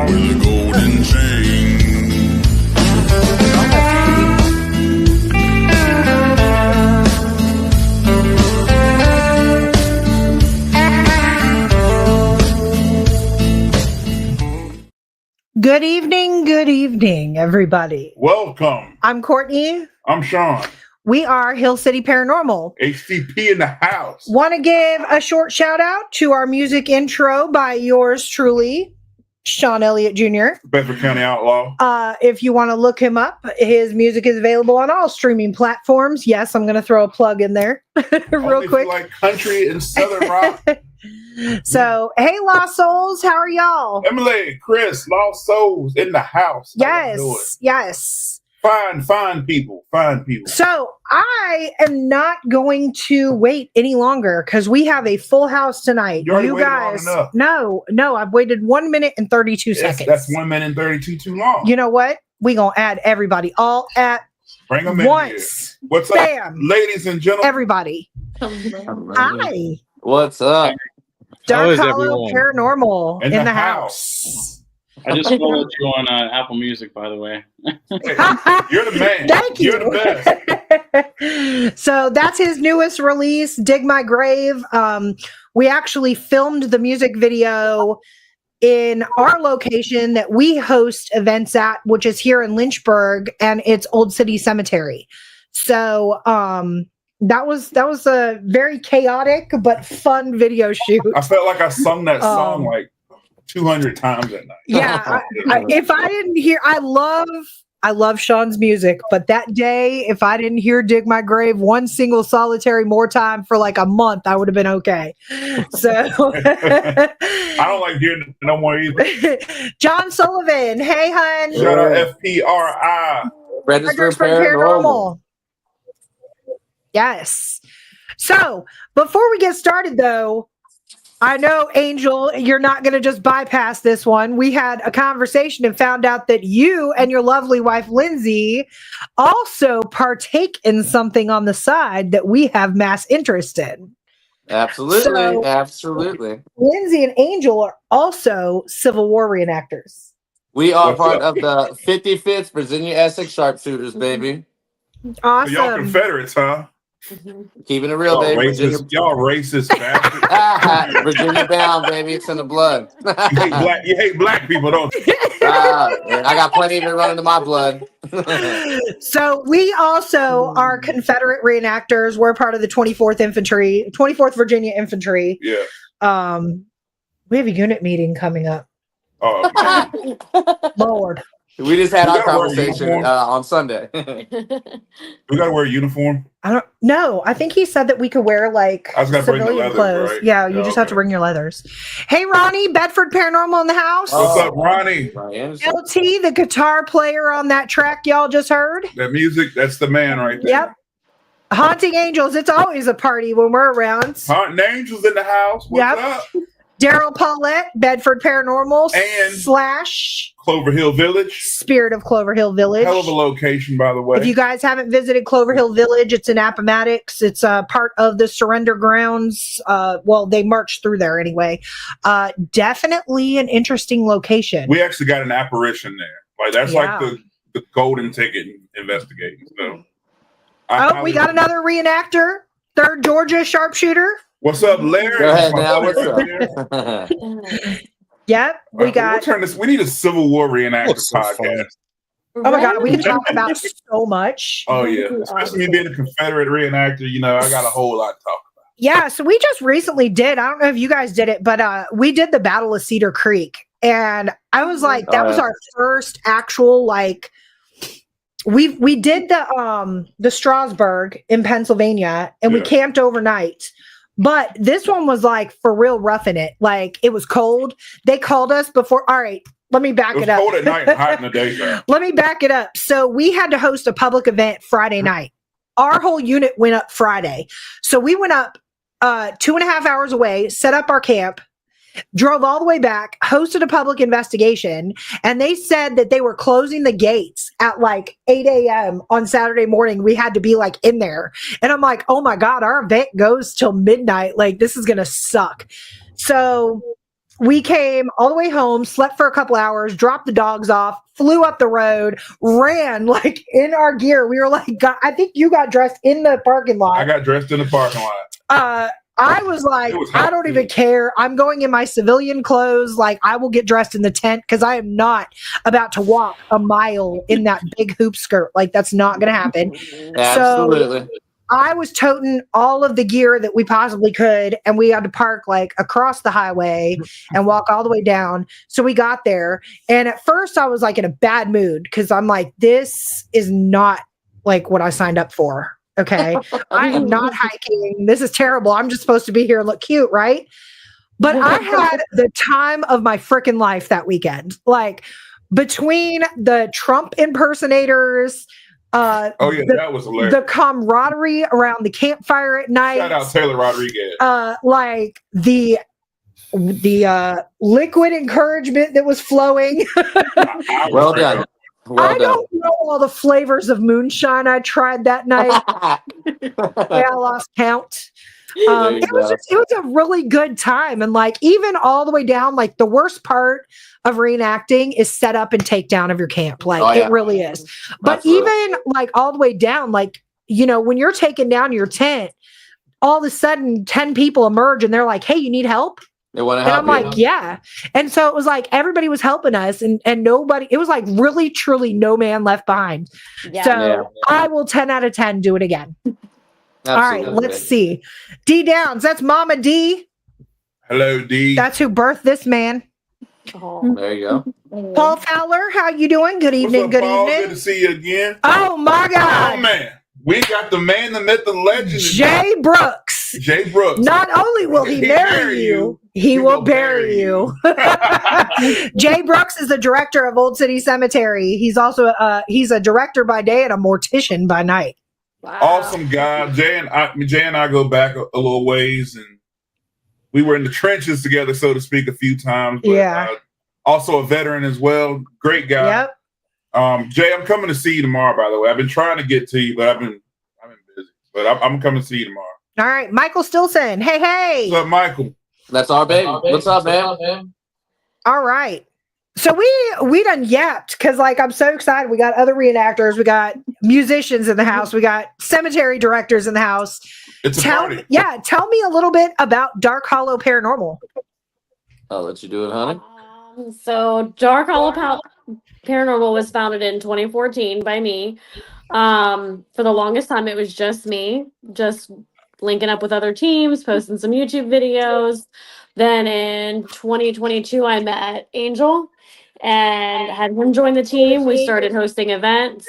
with a golden chain. Good evening, everybody. Welcome. I'm Courtney. I'm Sean. We are Hill City Paranormal. HCP in the house. Want to give a short shout out to our music intro by yours truly, Sean Elliott Jr. Bedford County Outlaw. If you want to look him up, his music is available on all streaming platforms. Yes, I'm going to throw a plug in there real Only quick. If you like country and southern rock. So, hey, Lost Souls, how are y'all? Emily, Chris, Lost Souls in the house. Yes. Fine people. So I am not going to wait any longer because we have a full house tonight. You already waited long enough. No, I've waited 1 minute and 32 seconds. That's 1 minute and 32 too long. You know what? We gonna add everybody all at Bring them in once. Here. What's Bam. up, ladies and gentlemen? Everybody. Hi. What's up? Dark Hollow Paranormal in the house. I just followed you on Apple Music, by the way. Hey, you're the man. Thank you. You're the best. So that's his newest release, Dig My Grave. We actually filmed the music video in our location that we host events at, which is here in Lynchburg, and it's Old City Cemetery. So that was a very chaotic but fun video shoot. I felt like I sung that song like 200 times that night. Yeah, if I didn't hear, I love Sean's music, but that day, if I didn't hear "Dig My Grave" one single solitary more time for like a month, I would have been okay. So I don't like hearing it no more either. John Sullivan, hey hun, shout out FPRI, Registered Paranormal. Yes. So before we get started, though, I know, Angel, you're not going to just bypass this one. We had a conversation and found out that you and your lovely wife, Lindsay, also partake in something on the side that we have mass interest in. Absolutely. Lindsay and Angel are also Civil War reenactors. We are part of the 55th Virginia Essex Sharpshooters, baby. Awesome. So y'all Confederates, huh? Keeping it real, baby. Y'all racist bastards. Virginia bound, baby. It's in the blood. You hate black people, don't you? I got plenty of it running to my blood. So we also are Confederate reenactors. We're part of the 24th Virginia Infantry. Yeah. We have a unit meeting coming up. Oh, Lord. We just had our conversation on Sunday. We gotta wear a uniform. I don't know. I think he said that we could wear like civilian clothes. Right? Yeah, you just have to bring your leathers. Hey, Ronnie, Bedford Paranormal in the house. What's up, Ronnie? LT, the guitar player on that track y'all just heard. That music, that's the man right there. Yep. Haunting Angels, it's always a party when we're around. Haunting Angels in the house. What's up? Daryl Paulette, Bedford Paranormal, and / Clover Hill Village. Spirit of Clover Hill Village. Hell of a location, by the way. If you guys haven't visited Clover Hill Village, it's in Appomattox. It's a part of the surrender grounds. Well, they marched through there anyway. Definitely an interesting location. We actually got an apparition there. Like that's like the golden ticket investigating. So we got another reenactor, 3rd Georgia sharpshooter. What's up, Larry? Go ahead now. What's up? Yep, we got. We need a Civil War reenactor podcast. Oh my God, we can talk about so much. Oh yeah, especially me being a Confederate reenactor. You know, I got a whole lot to talk about. Yeah, so we just recently did. I don't know if you guys did it, but we did the Battle of Cedar Creek, and I was like, that was our first actual like. We did the Strasburg in Pennsylvania, and we camped overnight. But this one was like for real roughing it. Like it was cold. They called us before. All right, let me back it up. Cold at night and hot in the daytime. Let me back it up. So we had to host a public event Friday night. Our whole unit went up Friday. So we went up 2.5 hours away, set up our camp, drove all the way back, hosted a public investigation, and they said that they were closing the gates at like 8 a.m. on Saturday morning. We had to be like in there. And I'm like, oh my God, our event goes till midnight. Like, this is going to suck. So we came all the way home, slept for a couple hours, dropped the dogs off, flew up the road, ran like in our gear. We were like, I think you got dressed in the parking lot. I got dressed in the parking lot. I was like, I don't even care. I'm going in my civilian clothes. Like, I will get dressed in the tent because I am not about to walk a mile in that big hoop skirt. Like, that's not going to happen. Absolutely. So I was toting all of the gear that we possibly could, and we had to park like across the highway and walk all the way down. So we got there, and at first I was like in a bad mood because I'm like, this is not like what I signed up for. Okay. I am not hiking. This is terrible. I'm just supposed to be here and look cute, right? But I had the time of my freaking life that weekend. Like between the Trump impersonators, that was hilarious. The camaraderie around the campfire at night. Shout out Taylor Rodriguez. Like the liquid encouragement that was flowing. Well done. I don't know all the flavors of moonshine I tried that night. I lost count. It was a really good time. And like, even all the way down, like the worst part of reenacting is set up and takedown of your camp. Like it really is. But absolutely. Even like all the way down, like, you know, when you're taking down your tent, all of a sudden 10 people emerge and they're like, hey, you need help? They want to help. And I'm like, yeah. And so it was like everybody was helping us and nobody, it was like really, truly no man left behind. Yeah. So I will 10 out of 10 do it again. Absolutely. All right, let's see. D Downs, that's Mama D. Hello, D. That's who birthed this man. Oh, there you go. Paul Fowler, how you doing? Good evening. What's up, Paul? Good to see you again. Oh my God. Oh man. We got the man, the myth, the legend. Jay Brooks. Jay Brooks. Not only will he marry you, he will bury you. Jay Brooks is the director of Old City Cemetery. He's also he's a director by day and a mortician by night. Wow. Awesome guy. Jay and I go back a little ways, and we were in the trenches together, so to speak, a few times. But, also a veteran as well. Great guy. Yep. Jay, I'm coming to see you tomorrow, by the way. I've been trying to get to you, but I've been busy. But I'm coming to see you tomorrow. All right. Michael Stilson. Hey. What's up, Michael? That's our baby. What's up, man? All right. So we done yapped because like I'm so excited. We got other reenactors, we got musicians in the house, we got cemetery directors in the house. It's a party. Yeah, tell me a little bit about Dark Hollow Paranormal. I'll let you do it, honey. So Dark Hollow Paranormal was founded in 2014 by me. For the longest time, it was just me, just linking up with other teams, posting some YouTube videos. Then in 2022, I met Angel and had him join the team. We started hosting events.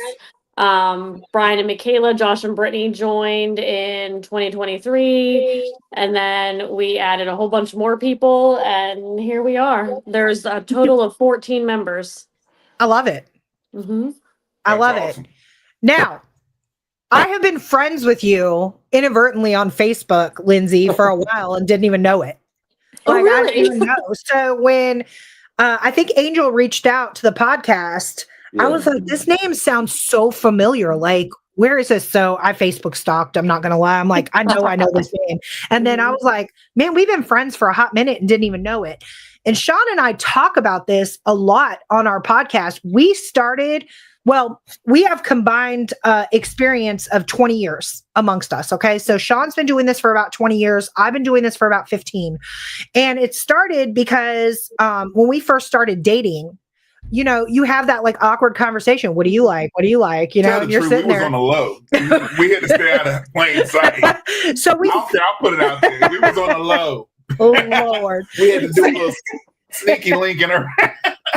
Brian and Michaela, Josh and Brittany joined in 2023. And then we added a whole bunch more people. And here we are. There's a total of 14 members. I love it. Mm-hmm. I love it. Now, I have been friends with you inadvertently on Facebook, Lindsay, for a while and didn't even know it. Like, really? I didn't even know. So when I think Angel reached out to the podcast, I was like, this name sounds so familiar. Like, where is this? So I Facebook stalked. I'm not going to lie. I'm like, I know this name. And then I was like, man, we've been friends for a hot minute and didn't even know it. And Sean and I talk about this a lot on our podcast. We have combined experience of 20 years amongst us. Okay. So Sean's been doing this for about 20 years. I've been doing this for about 15. And it started because when we first started dating, you know, you have that like awkward conversation. What do you like? What do you like? You know, and you're sitting there. We was on the low. We had to stay out of plain sight. So I'll put it out there. We was on the low. Oh Lord. We had to do a little sneaky link in her.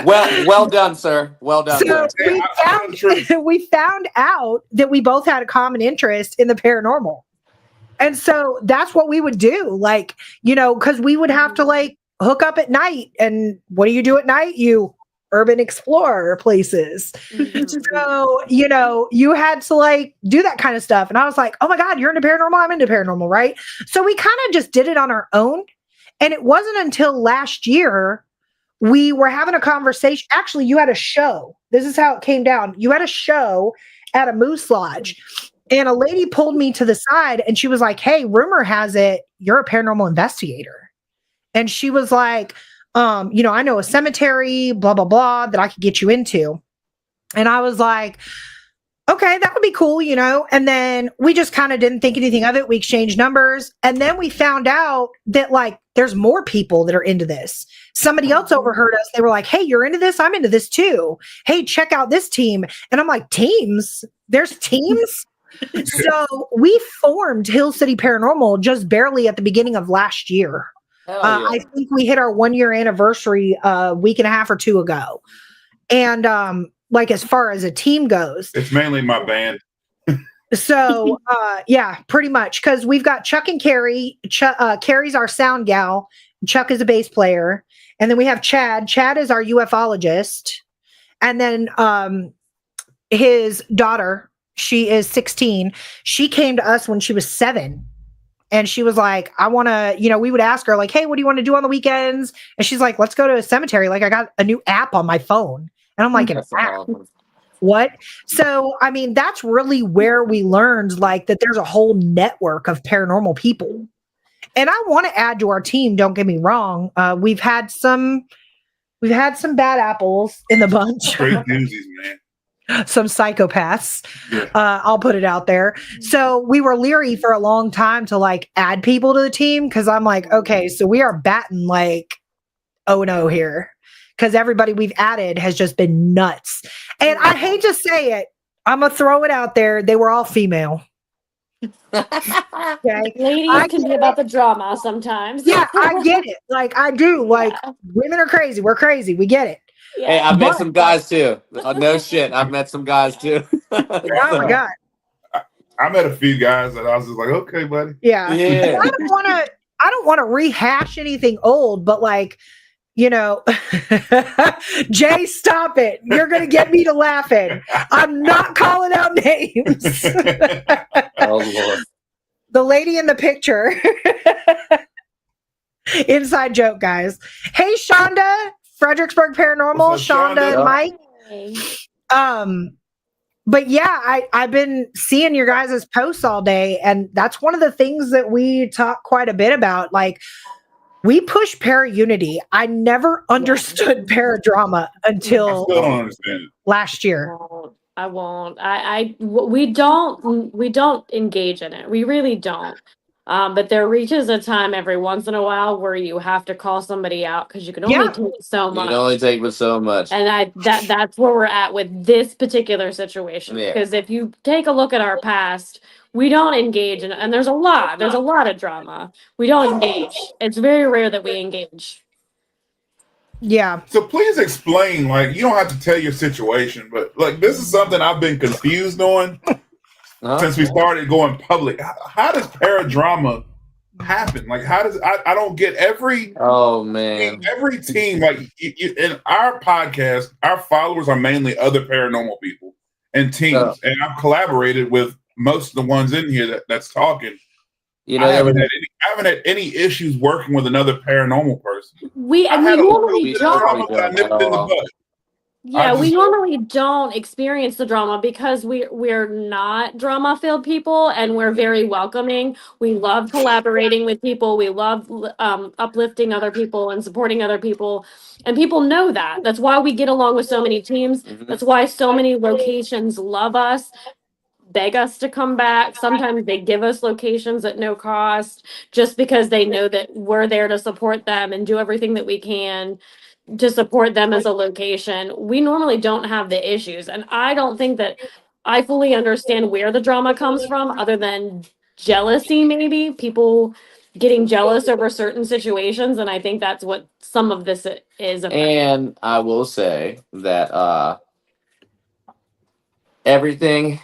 Well done, sir. Well done. So we found out that we both had a common interest in the paranormal. And so that's what we would do. Like, you know, because we would have to like hook up at night. And what do you do at night? You urban explorer places. So, you know, you had to like do that kind of stuff. And I was like, oh my God, you're into paranormal. I'm into paranormal. Right. So we kind of just did it on our own. And it wasn't until last year we were having a conversation. Actually, you had a show. This is how it came down. You had a show at a moose lodge and a lady pulled me to the side and she was like, hey, rumor has it you're a paranormal investigator. And she was like, I know a cemetery, blah, blah, blah, that I could get you into. And I was like, okay, that would be cool, And then we just kind of didn't think anything of it. We exchanged numbers. And then we found out that there's more people that are into this. Somebody else overheard us. They were like, hey, you're into this? I'm into this too. Hey, check out this team. And I'm like, teams? There's teams? So we formed Hill City Paranormal just barely at the beginning of last year. I think we hit our 1-year anniversary a week and a half or two ago. And as far as a team goes, it's mainly my band. So yeah, pretty much, because we've got Chuck and Carrie. Carrie's our sound gal. Chuck is a bass player, and then we have Chad. Chad is our ufologist, and then his daughter. She is 16. She came to us when she was 7. And she was like, I want to, we would ask her like, hey, what do you want to do on the weekends? And she's like, let's go to a cemetery. Like, I got a new app on my phone. And I'm like, an app? What? So, I mean, that's really where we learned that there's a whole network of paranormal people. And I want to add to our team. Don't get me wrong. We've had some bad apples in the bunch. Straight doozies, man. Some psychopaths. Yeah. I'll put it out there. So we were leery for a long time to add people to the team, because I'm like, okay, so we are batting 0-0 here, because everybody we've added has just been nuts. And I hate to say it, I'm gonna throw it out there. They were all female. Okay. Ladies can be about the drama sometimes. Yeah, I get it. I do. Women are crazy. We're crazy. We get it. Yeah. Hey, I've met some guys too. No shit, I've met some guys too. Oh my God. I met a few guys that I was just like, okay, buddy. Yeah. Yeah. I don't want to rehash anything old, but Jay, stop it. You're going to get me to laughing. I'm not calling out names. Oh, Lord. The lady in the picture. Inside joke, guys. Hey, Shonda, Fredericksburg Paranormal, What's up, Shonda Shonda? and Mike. But yeah, I've been seeing your guys' posts all day, and that's one of the things that we talk quite a bit about. We push para-unity. I never understood paradrama until I still don't understand it. last year. I won't. We don't engage in it. We really don't. But there reaches a time every once in a while where you have to call somebody out, because you can only take so much. You can only take but so much. And that's where we're at with this particular situation. Yeah. Because if you take a look at our past, we don't engage in, and there's a lot of drama. We don't engage. It's very rare that we engage. Yeah. So please explain, you don't have to tell your situation, but this is something I've been confused on since we started going public. How does paradrama happen? How does I don't get every every team in our podcast, our followers are mainly other paranormal people and teams, and I've collaborated with most of the ones in here that's talking. I haven't had any issues working with another paranormal person. We normally don't. Yeah, we normally don't experience the drama because we're not drama-filled people, and we're very welcoming. We love collaborating with people. We love uplifting other people and supporting other people, and people know that. That's why we get along with so many teams. That's why so many locations love us, beg us to come back. Sometimes they give us locations at no cost just because they know that we're there to support them and do everything that we can to support them as a location. We normally don't have the issues, and I don't think that I fully understand where the drama comes from, other than jealousy, maybe people getting jealous over certain situations, and I think that's what some of this is about. And I will say that everything,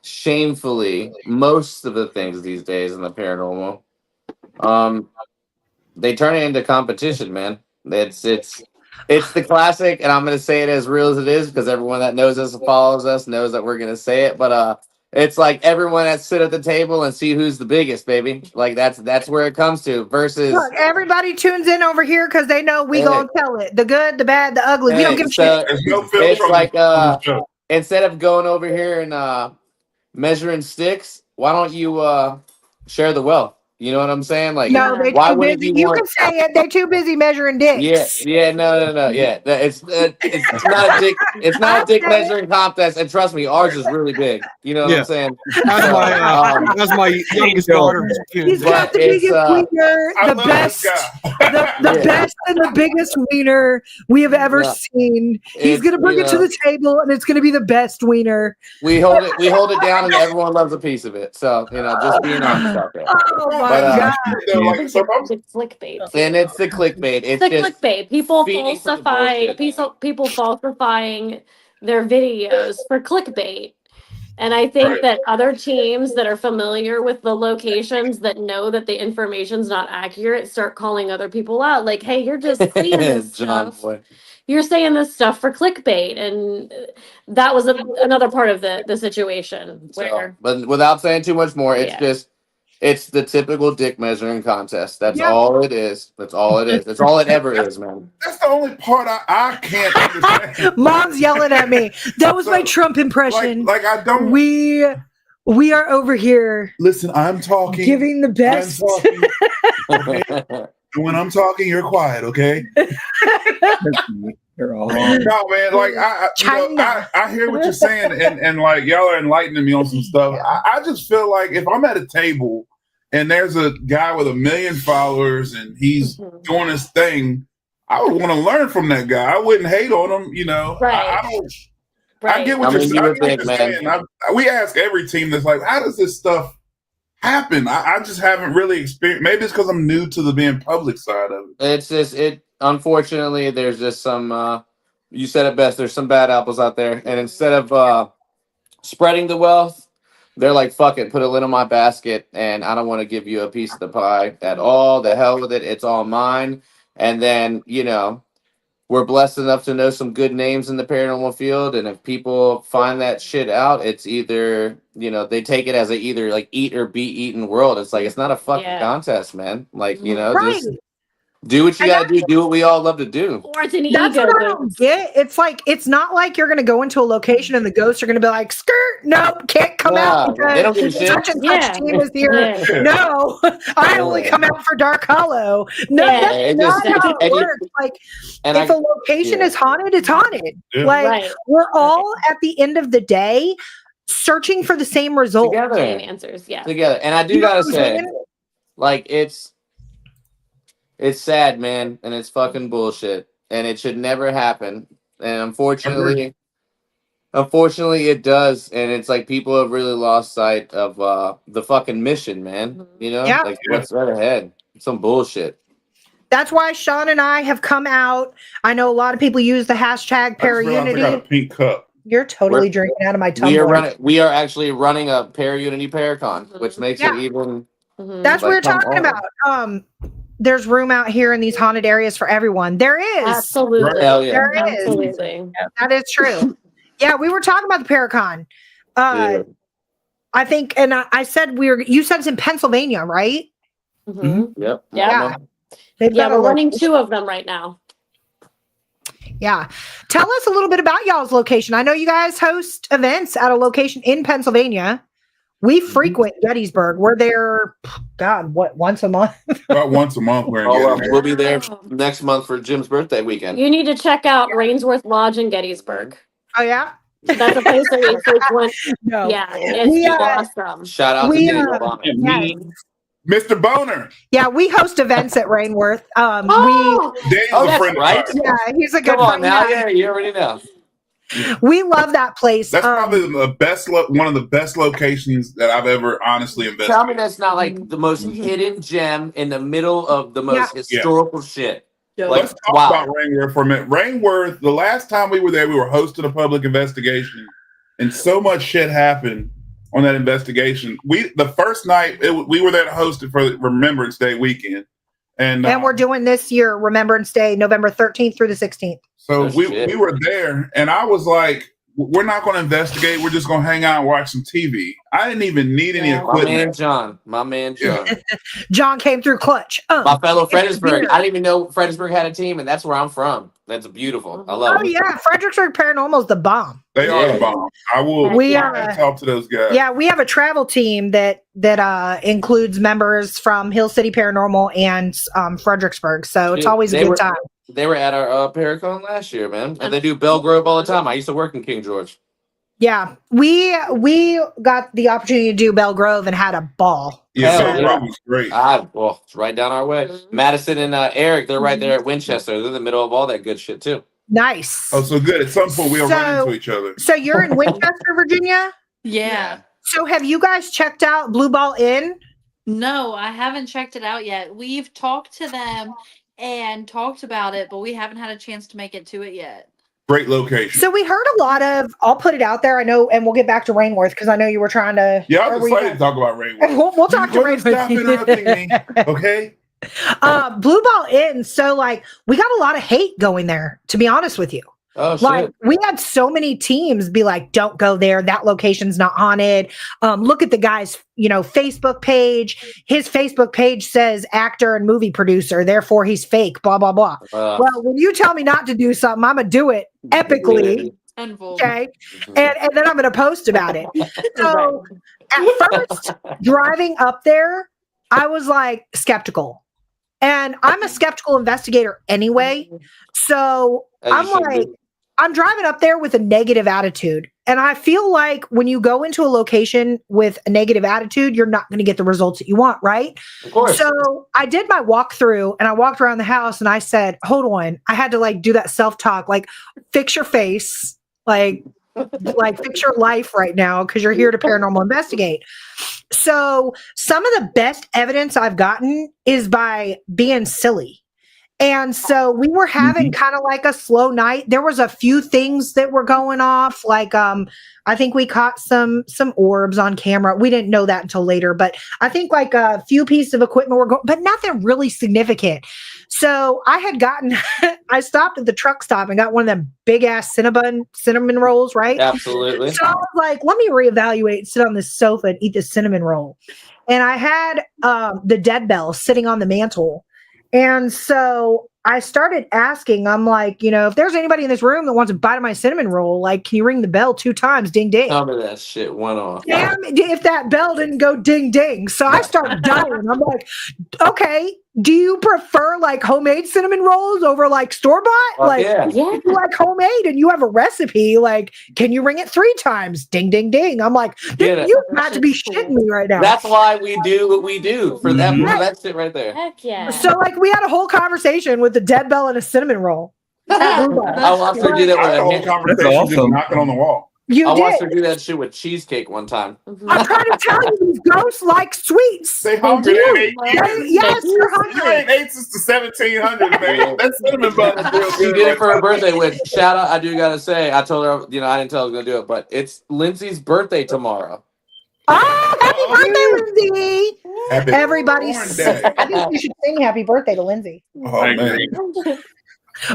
shamefully, most of the things these days in the paranormal, they turn it into competition, man. It's the classic, and I'm going to say it as real as it is, because everyone that knows us and follows us knows that we're going to say it. But it's like everyone that sit at the table and see who's the biggest, baby. That's where it comes to. Versus, look, everybody tunes in over here because they know we gonna tell it, the good, the bad, the ugly. We don't give a shit. There's no it's instead of going over here and measuring sticks, why don't you share the wealth? You know what I'm saying? Like, No, they why too wouldn't busy. you You want? can say it. They're too busy measuring Yeah, dicks. no. Yeah, it's not a dick. It's not a dick Okay. measuring contest, and trust me, ours is really big. You know what I'm saying? That's my youngest daughter. He's But got the it's, biggest wiener, I the love best, this guy. the Yeah. best and the biggest wiener we have ever Yeah. seen. He's It's, gonna bring you it to know, the table, and it's gonna be the best wiener. we hold it down, and everyone loves a piece of it. So just being honest out there. Oh my But, god! Like, so I'm, The clickbait. and it's the clickbait. It's The just clickbait. People feeding for the falsify. bullshit. People falsifying their videos for clickbait. And I think Right. that other teams that are familiar with the locations that know that the information's not accurate start calling other people out. Like, hey, you're just saying this John stuff. boy. You're saying this stuff for clickbait. And that was another part of the situation So, where but without saying too much more, it's Yeah. just it's the typical dick measuring contest. That's Yeah. all it is. That's all it is. That's all it ever is, man. that's the only part I can't understand. Mom's yelling at me. That was my So, Trump impression. Like I don't We are over here listen. I'm talking. giving the I'm best. talking. And when I'm talking, you're quiet, okay? They're all No, man. Like I hear what you're saying, and like y'all are enlightening me on some stuff. I just feel like if I'm at a table and there's a guy with 1 million followers and he's doing his thing, I would want to learn from that guy. I wouldn't hate on him, you know. Right. I don't. Right. I get what I mean, you're you would think, saying. We ask every team that's like, how does this stuff happen? I just haven't really experienced. Maybe it's because I'm new to the being public side of it. It's just unfortunately there's just some you said it best, there's some bad apples out there. And instead of spreading the wealth, they're like, fuck it, put a lid on my basket and I don't want to give you a piece of the pie at all. The hell with it, it's all mine. And then, we're blessed enough to know some good names in the paranormal field, and if people find that shit out, it's either they take it as a either like eat or be eaten world. It's like it's not a fucking contest, man. Like Right. just do what you gotta do. Do what we all love to do. Or it's an That's ego what I don't boost. get. It's like it's not like you're gonna go into a location and the ghosts are gonna be like, skirt, nope, can't come out Nah, they don't give a because shit. such and such team is here. Yeah. No, I only come out for Dark Hollow. No, Yeah, that's it not just- how it and you- works. Like And if a location is haunted, it's haunted. Yeah. Like Right. we're all at the end of the day searching for the same result. Same together. answers. Yeah. Together. And I do You know gotta what I'm say, saying? like it's sad, man, and it's fucking bullshit. And it should never happen. And unfortunately it does. And it's like people have really lost sight of the fucking mission, man. Yeah. Like what's right ahead. Some bullshit. That's why Sean and I have come out. I know a lot of people use the hashtag I just realized I got a Paraunity. pink cup. You're totally We're- drinking out of my tumbler. We are actually running a Paraunity Paracon, which makes Yeah. it even Mhm. That's what we're Like, come talking on. about. There's room out here in these haunted areas for everyone. There is. Absolutely. hell yeah. There is. Absolutely. That is true. Yeah, we were talking about the Paracon. Yeah. I think, and I said you said it's in Pennsylvania, right? Mhm. Yep. Yeah. They've Yeah, got a we're running location. 2 of them right now. Yeah. Tell us a little bit about y'all's location. I know you guys host events at a location in Pennsylvania. We frequent Gettysburg. We're there, God, once a month? About once a month we're in Gettysburg. We'll be there next month for Jim's birthday weekend. You need to check out Rainsworth Lodge in Gettysburg. Oh, yeah? That's a place that we frequent. No. Yeah, it's We, awesome. Shout out to We, Daniel uh, Bonner. Yes. Mr. Boner. Yeah, we host events at Rainworth. Oh, Daniel's Oh, a that's friend right. of We, ours. yeah, he's a good Come on friend. now, Yeah. yeah, you already know. We love that place. That's probably the best, one of the best locations that I've ever honestly invested. Tell me that's not like the most hidden gem in the middle of the most historical shit. Like, Let's talk wow. about Rainworth for a minute. Rainworth, the last time we were there, we were hosting a public investigation, and so much shit happened on that investigation. The first night we were there to host it for Remembrance Day weekend, and we're doing this year Remembrance Day, November 13th through the 16th. so Oh, we shit. were there, and I was like, we're not going to investigate. We're just going to hang out and watch some TV. I didn't even need any equipment. My man John. John came through clutch. My fellow Fredericksburg. I didn't even know Fredericksburg had a team, and that's where I'm from. That's beautiful. I love it. Oh yeah, Fredericksburg Paranormal is the bomb. They are the bomb. I will talk to those guys. Yeah, we have a travel team that includes members from Hill City Paranormal and Fredericksburg. So it's always a good time. They were at our Paracon last year, man. And they do Bell Grove all the time. I used to work in King George. Yeah, we got the opportunity to do Bell Grove and had a ball. Yeah, Bell Grove was great. Well, it's right down our way. Madison and Eric, they're right there at Winchester. They're in the middle of all that good shit too. Nice. Oh, so good. At some point, we'll run into each other. So you're in Winchester, Virginia? Yeah. So have you guys checked out Blue Ball Inn? No, I haven't checked it out yet. We've talked to them and talked about it, but we haven't had a chance to make it to it yet. Great location. So we heard a lot of, I'll put it out there, I know, and we'll get back to Rainworth because I know you were trying to. Yeah, I'm excited to talk about Rainworth. We'll talk to Rainworth. Stop interrupting me, okay? Blue Ball Inn. So like we got a lot of hate going there, to be honest with you. Oh, shit. Like we had so many teams be like, don't go there. That location's not haunted. Look at the guy's, Facebook page. His Facebook page says actor and movie producer. Therefore he's fake, blah, blah, blah. Well, when you tell me not to do something, I'm going to do it epically. Okay. And then I'm going to post about it. So at first driving up there, I was like skeptical, and I'm a skeptical investigator anyway. So I'm driving up there with a negative attitude. And I feel like when you go into a location with a negative attitude, you're not going to get the results that you want, right? Of course. So I did my walkthrough and I walked around the house and I said, hold on. I had to do that self-talk, fix your face, fix your life right now because you're here to paranormal investigate. So some of the best evidence I've gotten is by being silly. And so we were having kind of like a slow night. There was a few things that were going off. I think we caught some orbs on camera. We didn't know that until later, but I think a few pieces of equipment were going, but nothing really significant. So I had I stopped at the truck stop and got one of them big ass cinnamon rolls, right? Absolutely. So I was like, let me reevaluate, sit on this sofa and eat this cinnamon roll. And I had the dead bell sitting on the mantle. And so I started asking, I'm like, if there's anybody in this room that wants a bite of my cinnamon roll, can you ring the bell 2 times? Ding, ding. Tell me that shit went off. Damn, if that bell didn't go ding, ding. So I started dying. I'm like, okay, do you prefer homemade cinnamon rolls over store-bought? If you like homemade and you have a recipe, can you ring it 3 times? Ding, ding, ding. I'm like, you got to be shitting me right now. That's why we do what we do for that shit right there. Heck yeah. So we had a whole conversation with the dead bell and a cinnamon roll. I watched her do that with a whole conversation, just knocking on the wall. I watched her do that shit with cheesecake one time. I'm trying to tell you, these ghosts like sweets. They hungry. Yes, you're hungry. You ain't ate since the 1700s, man. That cinnamon bun is real good. She did it for her birthday. With shout out, I do gotta say, I told her, I didn't tell her I was gonna do it, but it's Lindsay's birthday tomorrow. Oh, happy birthday, Lindsay! Happy Everybody, I think you should sing happy birthday to Lindsay. Oh, man.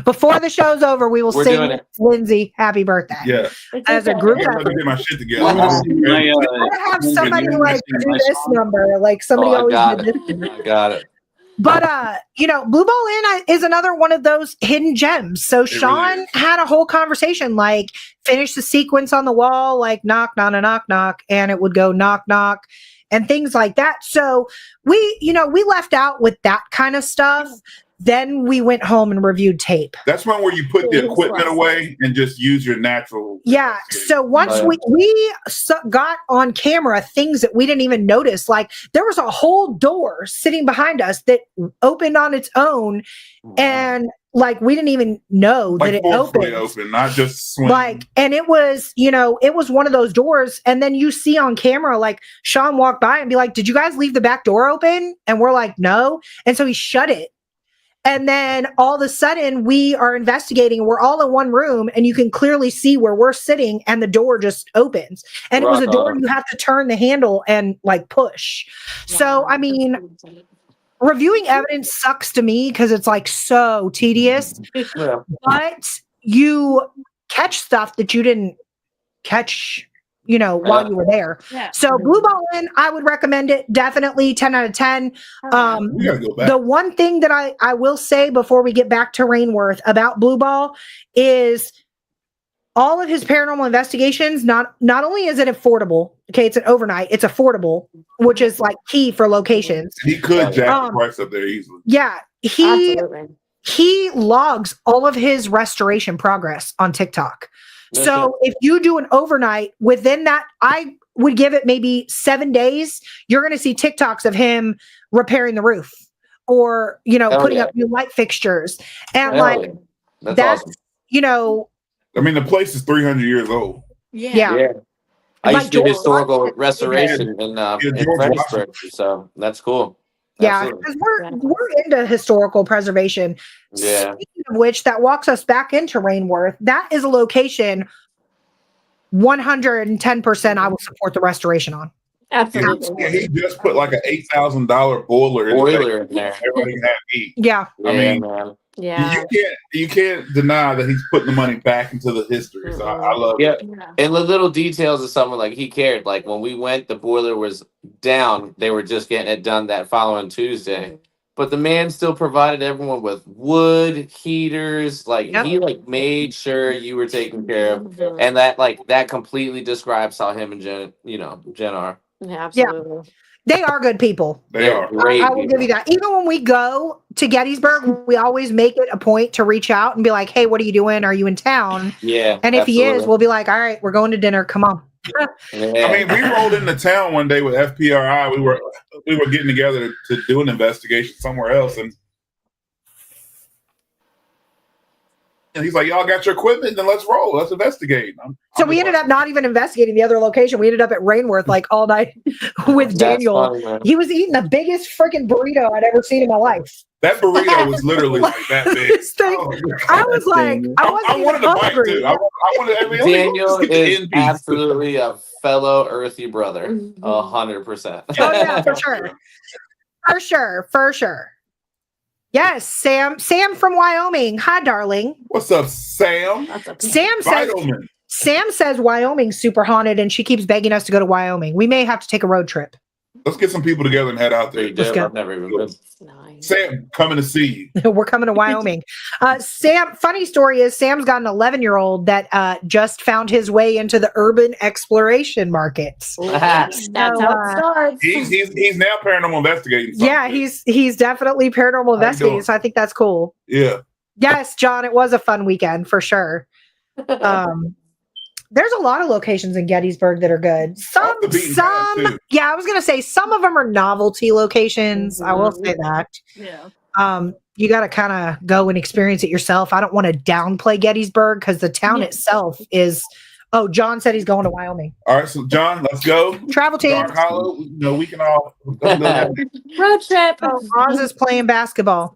Before the show's over, we will sing Lindsay happy birthday. Yeah. As a group. I'm gonna get my shit together. I have somebody do this number. Somebody always did this. I got it. But Blue Ball Inn is another one of those hidden gems. So Sean had a whole conversation, finish the sequence on the wall, knock, knock, knock, knock, and it would go knock, knock, and things like that. So we left out with that kind of stuff. Then we went home and reviewed tape. That's one where you put the equipment away and just use your natural. Yeah. So once we got on camera things that we didn't even notice, there was a whole door sitting behind us that opened on its own, and we didn't even know that it opened, not just swing. And it was, it was one of those doors. And then you see on camera, Sean walk by and be like, "Did you guys leave the back door open?" And we're like, "No." And so he shut it. And then all of a sudden we are investigating. We're all in one room and you can clearly see where we're sitting and the door just opens. And it was a door you have to turn the handle and push. Wow. So, I mean, reviewing evidence sucks to me because it's so tedious, but you catch stuff that you didn't catch, while you were there. Yeah. So Blue Ball Inn, I would recommend it. Definitely 10 out of 10. We gotta go back. The one thing that I will say before we get back to Rainworth about Blue Ball is all of his paranormal investigations, not only is it affordable, okay, it's an overnight, it's affordable, which is like key for locations. He could jack the price up there easily. Yeah, he logs all of his restoration progress on TikTok. So if you do an overnight, within that, I would give it maybe 7 days, you're going to see TikToks of him repairing the roof or, putting up new light fixtures. And that's awesome. I mean, the place is 300 years old. Yeah. I used to do historical restoration in Fredericksburg, so that's cool. Yeah, because we're into historical preservation. Yeah. Speaking of which, that walks us back into Rainworth. That is a location 110% I will support the restoration on. Absolutely. Yeah, he just put like an $8,000 boiler in there. Everybody can have heat. Yeah. I mean, man. Yeah. You can't deny that he's putting the money back into the history. So I love it. And the little details of something like he cared. Like when we went, the boiler was down. They were just getting it done that following Tuesday. But the man still provided everyone with wood, heaters. Like he made sure you were taken care of. And that completely describes how him and Jen are. Yeah, absolutely. Yeah. They are good people. They are. I will give you that. Even when we go to Gettysburg, we always make it a point to reach out and be like, hey, what are you doing? Are you in town? Yeah. And if he is, we'll be like, all right, we're going to dinner. Come on. I mean, we rolled into town one day with FPRI. We were getting together to do an investigation somewhere else, and he's like, "Y'all got your equipment? Then let's roll. Let's investigate." So we ended up not even investigating the other location. We ended up at Rainworth like all night with Daniel. Funny, he was eating the biggest freaking burrito I'd ever seen in my life. That burrito was literally like that big. I was like, I wanted to bite too. I wanted. Daniel is absolutely a fellow earthy brother, 100%. Oh yeah, for sure. Yes, Sam from Wyoming. Hi, darling. What's up, Sam? Sam says Wyoming's super haunted, and she keeps begging us to go to Wyoming. We may have to take a road trip. Let's get some people together and head out there. I've never even been. Nice. Sam, coming to see you. We're coming to Wyoming. Sam, funny story is Sam's got an 11-year-old that just found his way into the urban exploration markets. That's how it starts. He's now paranormal investigating. Yeah, he's definitely paranormal investigating. So I think that's cool. Yeah. Yes, John, it was a fun weekend for sure. There's a lot of locations in Gettysburg that are good. Some, I was gonna say some of them are novelty locations. I will say that. Yeah. You got to kind of go and experience it yourself. I don't want to downplay Gettysburg because the town itself is. Oh, John said he's going to Wyoming. All right, so John, let's go. Travel team. Dark Hollow, we can all Road trip. Oz is playing basketball.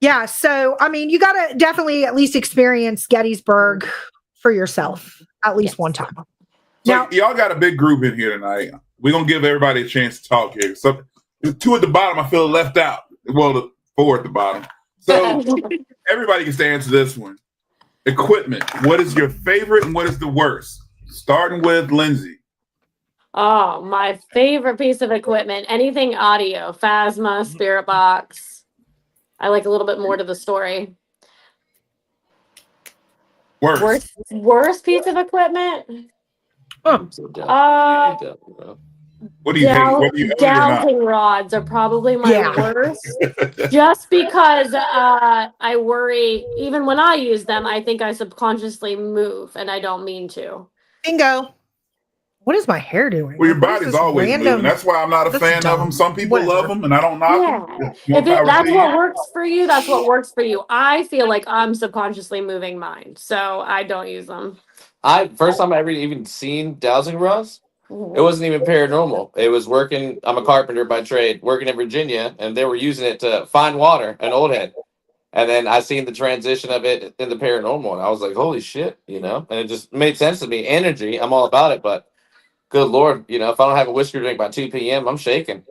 Yeah, so I mean, you got to definitely at least experience Gettysburg for yourself at least one time. So Now, y'all got a big group in here tonight. We're gonna give everybody a chance to talk here. So the two at the bottom, I feel left out. Well, the four at the bottom. So everybody gets to answer this one. Equipment. What is your favorite and what is the worst? Starting with Lindsay. Oh, my favorite piece of equipment, anything audio, Phasma, Spirit Box. I like a little bit more to the story. Worst piece of equipment? What do you hate? Dowsing rods are probably my worst. Just because I worry, even when I use them, I think I subconsciously move and I don't mean to. Bingo. What is my hair doing? Well, your body's always moving. That's why I'm not a fan of them. Some people love them, and I don't knock them. If that's what works for you, that's what works for you. I feel like I'm subconsciously moving mine, so I don't use them. First time I ever even seen dowsing rods, it wasn't even paranormal. It was working. I'm a carpenter by trade, working in Virginia, and they were using it to find water in Old Head. And then I seen the transition of it in the paranormal, and I was like, holy shit, And it just made sense to me. Energy, I'm all about it, but good Lord, if I don't have a whiskey drink by 2 p.m., I'm shaking.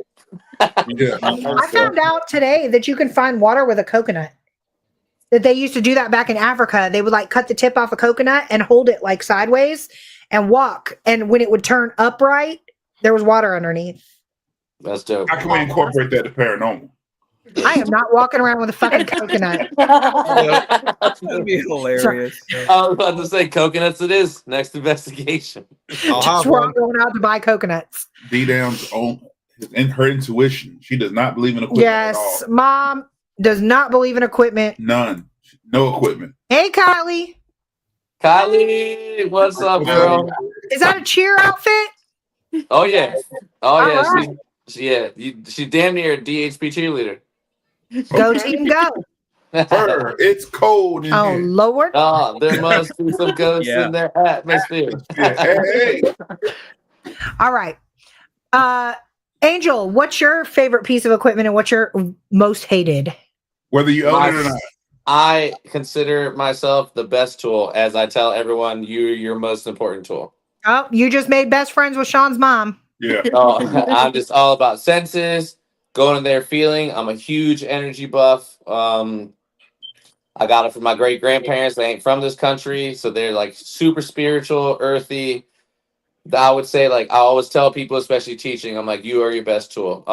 I found out today that you can find water with a coconut. That they used to do that back in Africa. They would cut the tip off a coconut and hold it sideways. and walk. And when it would turn upright, there was water underneath. That's dope. How can we incorporate that to paranormal? I am not walking around with a fucking coconut. That'd be hilarious. I was about to say coconuts. It is next investigation. Just where I'm going out to buy coconuts. D-Down's in her intuition. She does not believe in equipment at all. Yes, Mom does not believe in equipment. None. No equipment. Hey, Kylie. Kylie, what's up, girl? Is that a cheer outfit? Oh yeah, oh yeah. All right. She's damn near a DHP cheerleader. Go team, go. Her, it's cold in Oh here. Lord. Oh, there must be some ghosts Yeah. in their atmosphere. Hey. All right. Angel, what's your favorite piece of equipment and what's your most hated? Whether you own it or not. I consider myself the best tool, as I tell everyone, you're your most important tool. Oh, you just made best friends with Sean's mom. Yeah. Oh, I'm just all about senses, going in there feeling. I'm a huge energy buff. I got it from my great grandparents. They ain't from this country, so they're like super spiritual, earthy. I would say, like, I always tell people, especially teaching, I'm like, you are your best tool.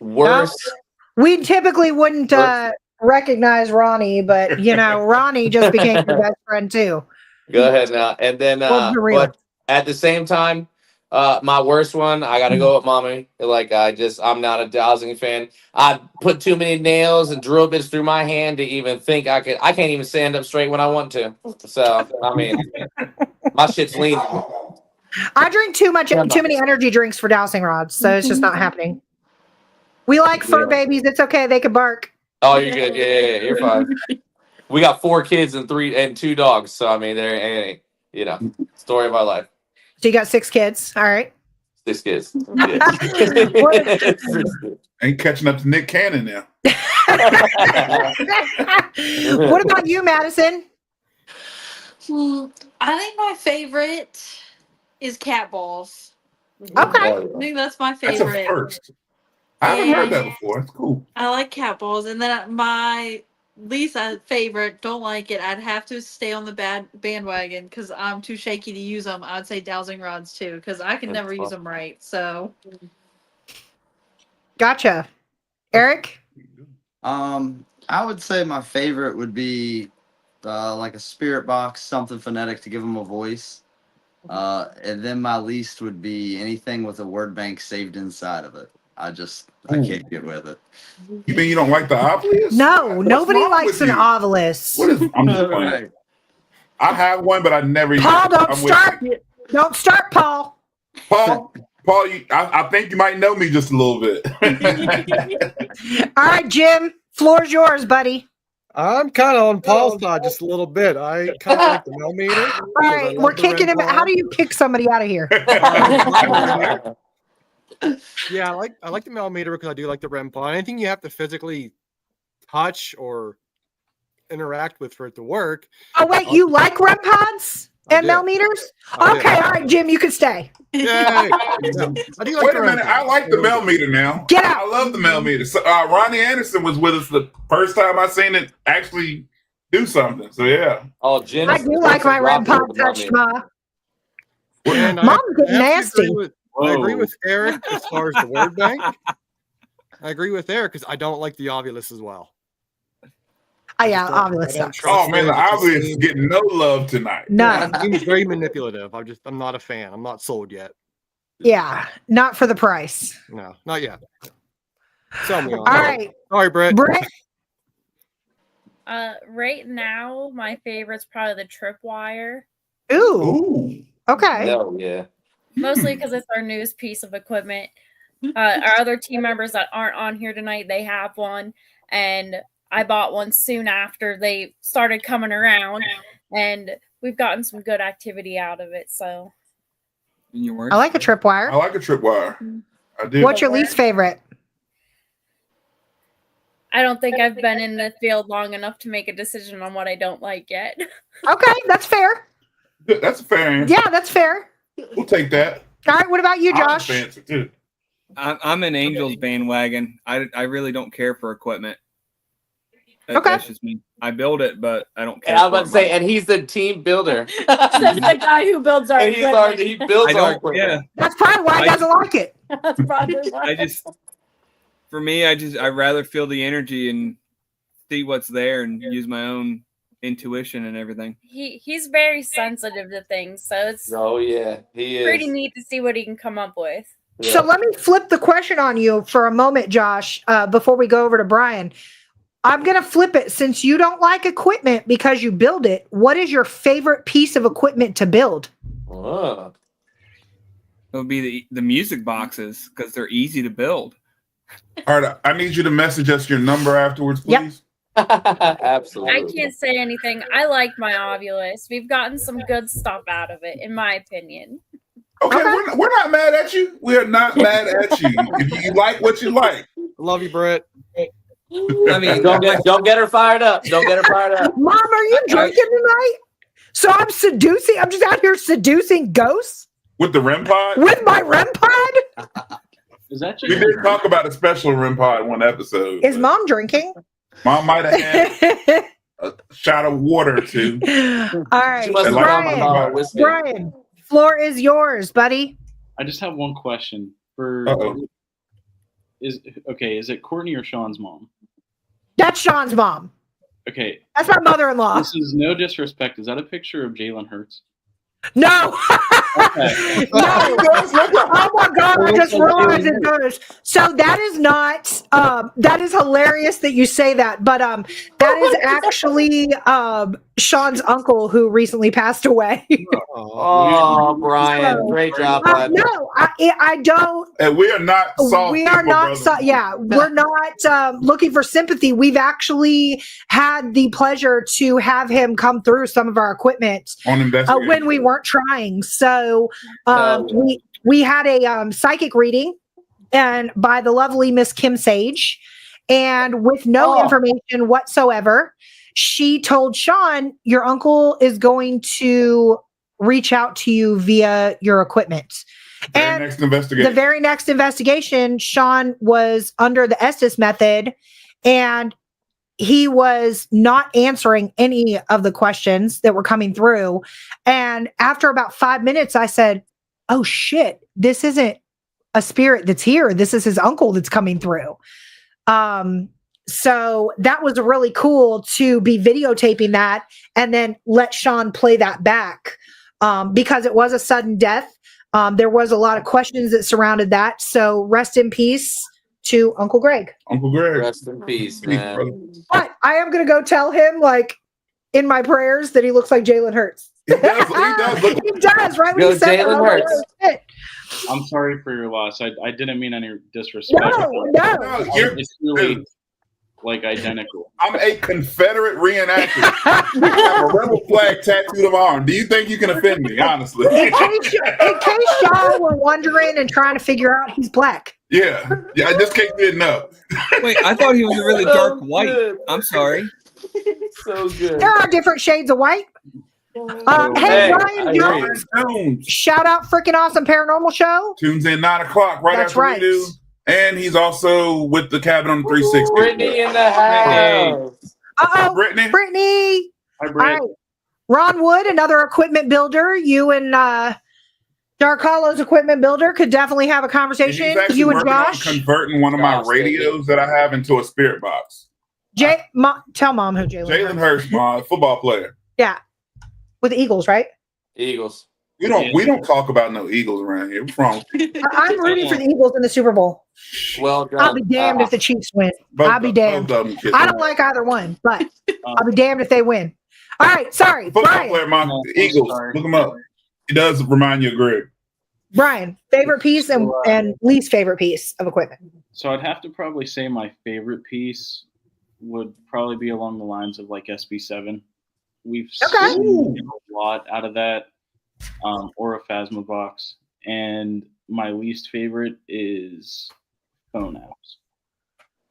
Worst. We typically wouldn't recognize Ronnie, but you know, Ronnie just became your best friend too. Go ahead now. And then, Well, for real. but at the same time, my worst one, I gotta go with mommy. Like, I'm not a dowsing fan. I put too many nails and drill bits through my hand to even think I can't even stand up straight when I want to. So, I mean, my shit's lean. I drink too many energy drinks for dowsing rods, so it's just not happening. We like fur babies. It's okay. They can bark. Oh, you're good. Yeah, you're fine. We got 4 kids and 2 dogs. So, I mean, there ain't, story of our life. So you got 6 kids. All right. 6 kids. Yeah. Ain't catching up to Nick Cannon now. What about you, Madison? I think my favorite is cat balls. Okay. I think that's my That's a favorite. first. I haven't heard that before. That's cool. I like cat balls, and then my least favorite, don't like it. I'd have to stay on the bandwagon because I'm too shaky to use them. I'd say dowsing rods too, because I can never use them right. So, Gotcha. Eric? I would say my favorite would be like a spirit box, something phonetic to give them a voice. And then my least would be anything with a word bank saved inside of it. I can't get with it. You mean you don't like the obelisk? No, What's nobody wrong likes with an you? obelisk. What is? I'm just playing. Right. I have one, but I never. Paul, don't I'm with start. you. Don't start, Paul. Paul. I think you might know me just a little bit. All right, Jim. Floor's yours, buddy. I'm kind of on Paul's side just a little bit. I kind of like the millimeter. All right, we're kicking him. How do you kick somebody out of here? Yeah, I like the millimeter because I do like the REM pod. Anything you have to physically touch or interact with for it to work. Oh wait, you like REM pods and millimeters? Okay, all right, Jim, you can stay. Yay! Yeah. I do like Wait the a REM minute. I pod. like the millimeter now. Get out. I love the millimeter. So, Ronnie Anderson was with us the first time I seen it actually do something. So yeah. Oh, Jen. I do like my REM pod touched, Ma. And Mom's getting I nasty. I agree with Eric as far as the word bank. I agree with Eric because I don't like the ovulus as well. Oh yeah, I obvious don't sucks. trust Oh man, it. the It just obelisk is seems- getting no love tonight. No, It seems very manipulative. I'm not a fan. I'm not sold yet. yeah, not for the price. No, not yet. Sell me on All that. right, All right, Brett. Britt. Right now, my favorite's probably the tripwire, Ooh, Ooh. okay. No, yeah. mostly because it's our newest piece of equipment. Our other team members that aren't on here tonight, they have one, and I bought one soon after they started coming around, and we've gotten some good activity out of it. So, I like a I tripwire. like a tripwire. I do. What's your least favorite? I don't think I've been in the field long enough to make a decision on what I don't like yet. Okay, that's fair. That's a fair answer. Yeah, that's fair. We'll take that. All right, what about you, Honest Josh? answer too. I'm an Angels bandwagon. I really don't care for equipment. That's just me. I build it, but I don't care. And I was about to say, and he's the team builder. That's the guy who builds our And he's equipment. he builds our equipment. Yeah. That's probably why he doesn't like it. That's probably why. I'd rather feel the energy and see what's there and use my own intuition and everything. He's very sensitive to things, so it's he is pretty neat to see what he can come up with. Yeah. So let me flip the question on you for a moment, Josh, before we go over to Brian. I'm going to flip it. Since you don't like equipment because you build it, what is your favorite piece of equipment to build? It would be the music boxes because they're easy to build. All right, I need you to message us your number afterwards, please. Absolutely. I can't say anything. I like my Ovilus. We've gotten some good stuff out of it, in my opinion. Okay, we're not mad at you. We are not mad at you. If you like what you like. Love you, Brett. I mean, don't get her fired up. Don't get her fired up. Mom, are you drinking tonight? So I'm just out here seducing ghosts? With the REM pod? With my REM pod? Is that We did talk about a special REM pod one episode. Is Mom drinking? Mom might have had a shot of water or two. All right, Brian, floor is yours, buddy. I just have one question for. Is it Courtney or Sean's mom? That's Sean's mom. Okay. That's my mother-in-law. This is no disrespect. Is that a picture of Jalen Hurts? No. Okay. No. Oh my God, I just realized it does. So that is not that is hilarious that you say that, but that is actually Sean's uncle who recently passed away. Oh, Brian, great job, bud. No, I don't. And we are not soft. We are not. We're not looking for sympathy. We've actually had the pleasure to have him come through some of our equipment on investigation when we weren't trying. So we had a psychic reading, and by the lovely Miss Kim Sage, and with no information whatsoever, she told Sean, "Your uncle is going to reach out to you via your equipment." And the very next investigation, Sean was under the Estes method, and he was not answering any of the questions that were coming through. And after about 5 minutes, I said, "Oh shit, this isn't a spirit that's here. This is his uncle that's coming through." So that was really cool to be videotaping that and then let Sean play that back because it was a sudden death. There was a lot of questions that surrounded that. So rest in peace to Uncle Greg. Uncle Greg. Rest in peace, man. But I am going to go tell him, like, in my prayers that he looks like Jalen Hurts. He does look. He does, right? Go Jalen Hurts. I'm sorry for your loss. I didn't mean any disrespect. No. It's really like identical. I'm a Confederate reenactor. I have a rebel flag tattooed on my arm. Do you think you can offend me, honestly? In case y'all were wondering and trying to figure out, he's black. Yeah, just in case you didn't know. Wait, I thought he was a really dark white. I'm sorry. So good. There are different shades of white. Hey, Ryan Jones, shout out freaking awesome paranormal show. Tunes in 9 o'clock right That's after right. we do. And he's also with the Cabin on 360. Brittany in the house. Uh-oh, Brittany. Brittany. Hi, All Britt. right. Ron Wood, another equipment builder. You and Dark Hollow's equipment builder could definitely have a conversation. He's actually You and working on Josh. converting one of my radios that I have into a spirit box. Tell Mom who Jalen Hurts, my football player. Yeah. With the Eagles, right? Eagles. We don't talk about no Eagles around here. What's wrong? I'm rooting for the Eagles in the Super Bowl. Well done. I'll be damned if the Chiefs win. I'll be damned. I don't like either one, but I'll be damned if they win. All right, sorry. Football Brian. player, the Eagles. Look him up. He does remind you of Greg. Brian, favorite piece and least favorite piece of equipment. So I'd have to probably say my favorite piece would probably be along the lines of like SB7. We've seen a lot out of that, or a Phasma box. And my least favorite is phone apps.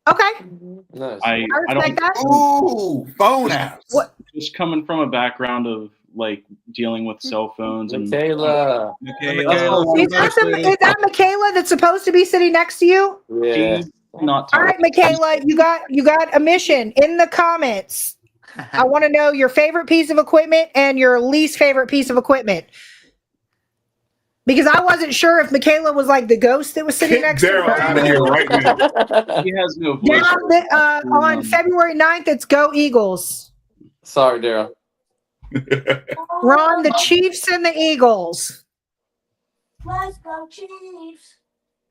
Okay. Nice. I don't that. Ooh, phone apps. What? Just coming from a background of like dealing with cell phones and Michaela. Is that Michaela that's supposed to be sitting next to you? Yeah. Not All right, Michaela, you got a mission in the comments. I want to know your favorite piece of equipment and your least favorite piece of equipment. Because I wasn't sure if Michaela was like the ghost that was sitting next to Daryl her. out of here right now. He has no voice. On February 9th, it's Go Eagles. Sorry, Daryl. Ron, the Chiefs and the Eagles. Let's go Chiefs.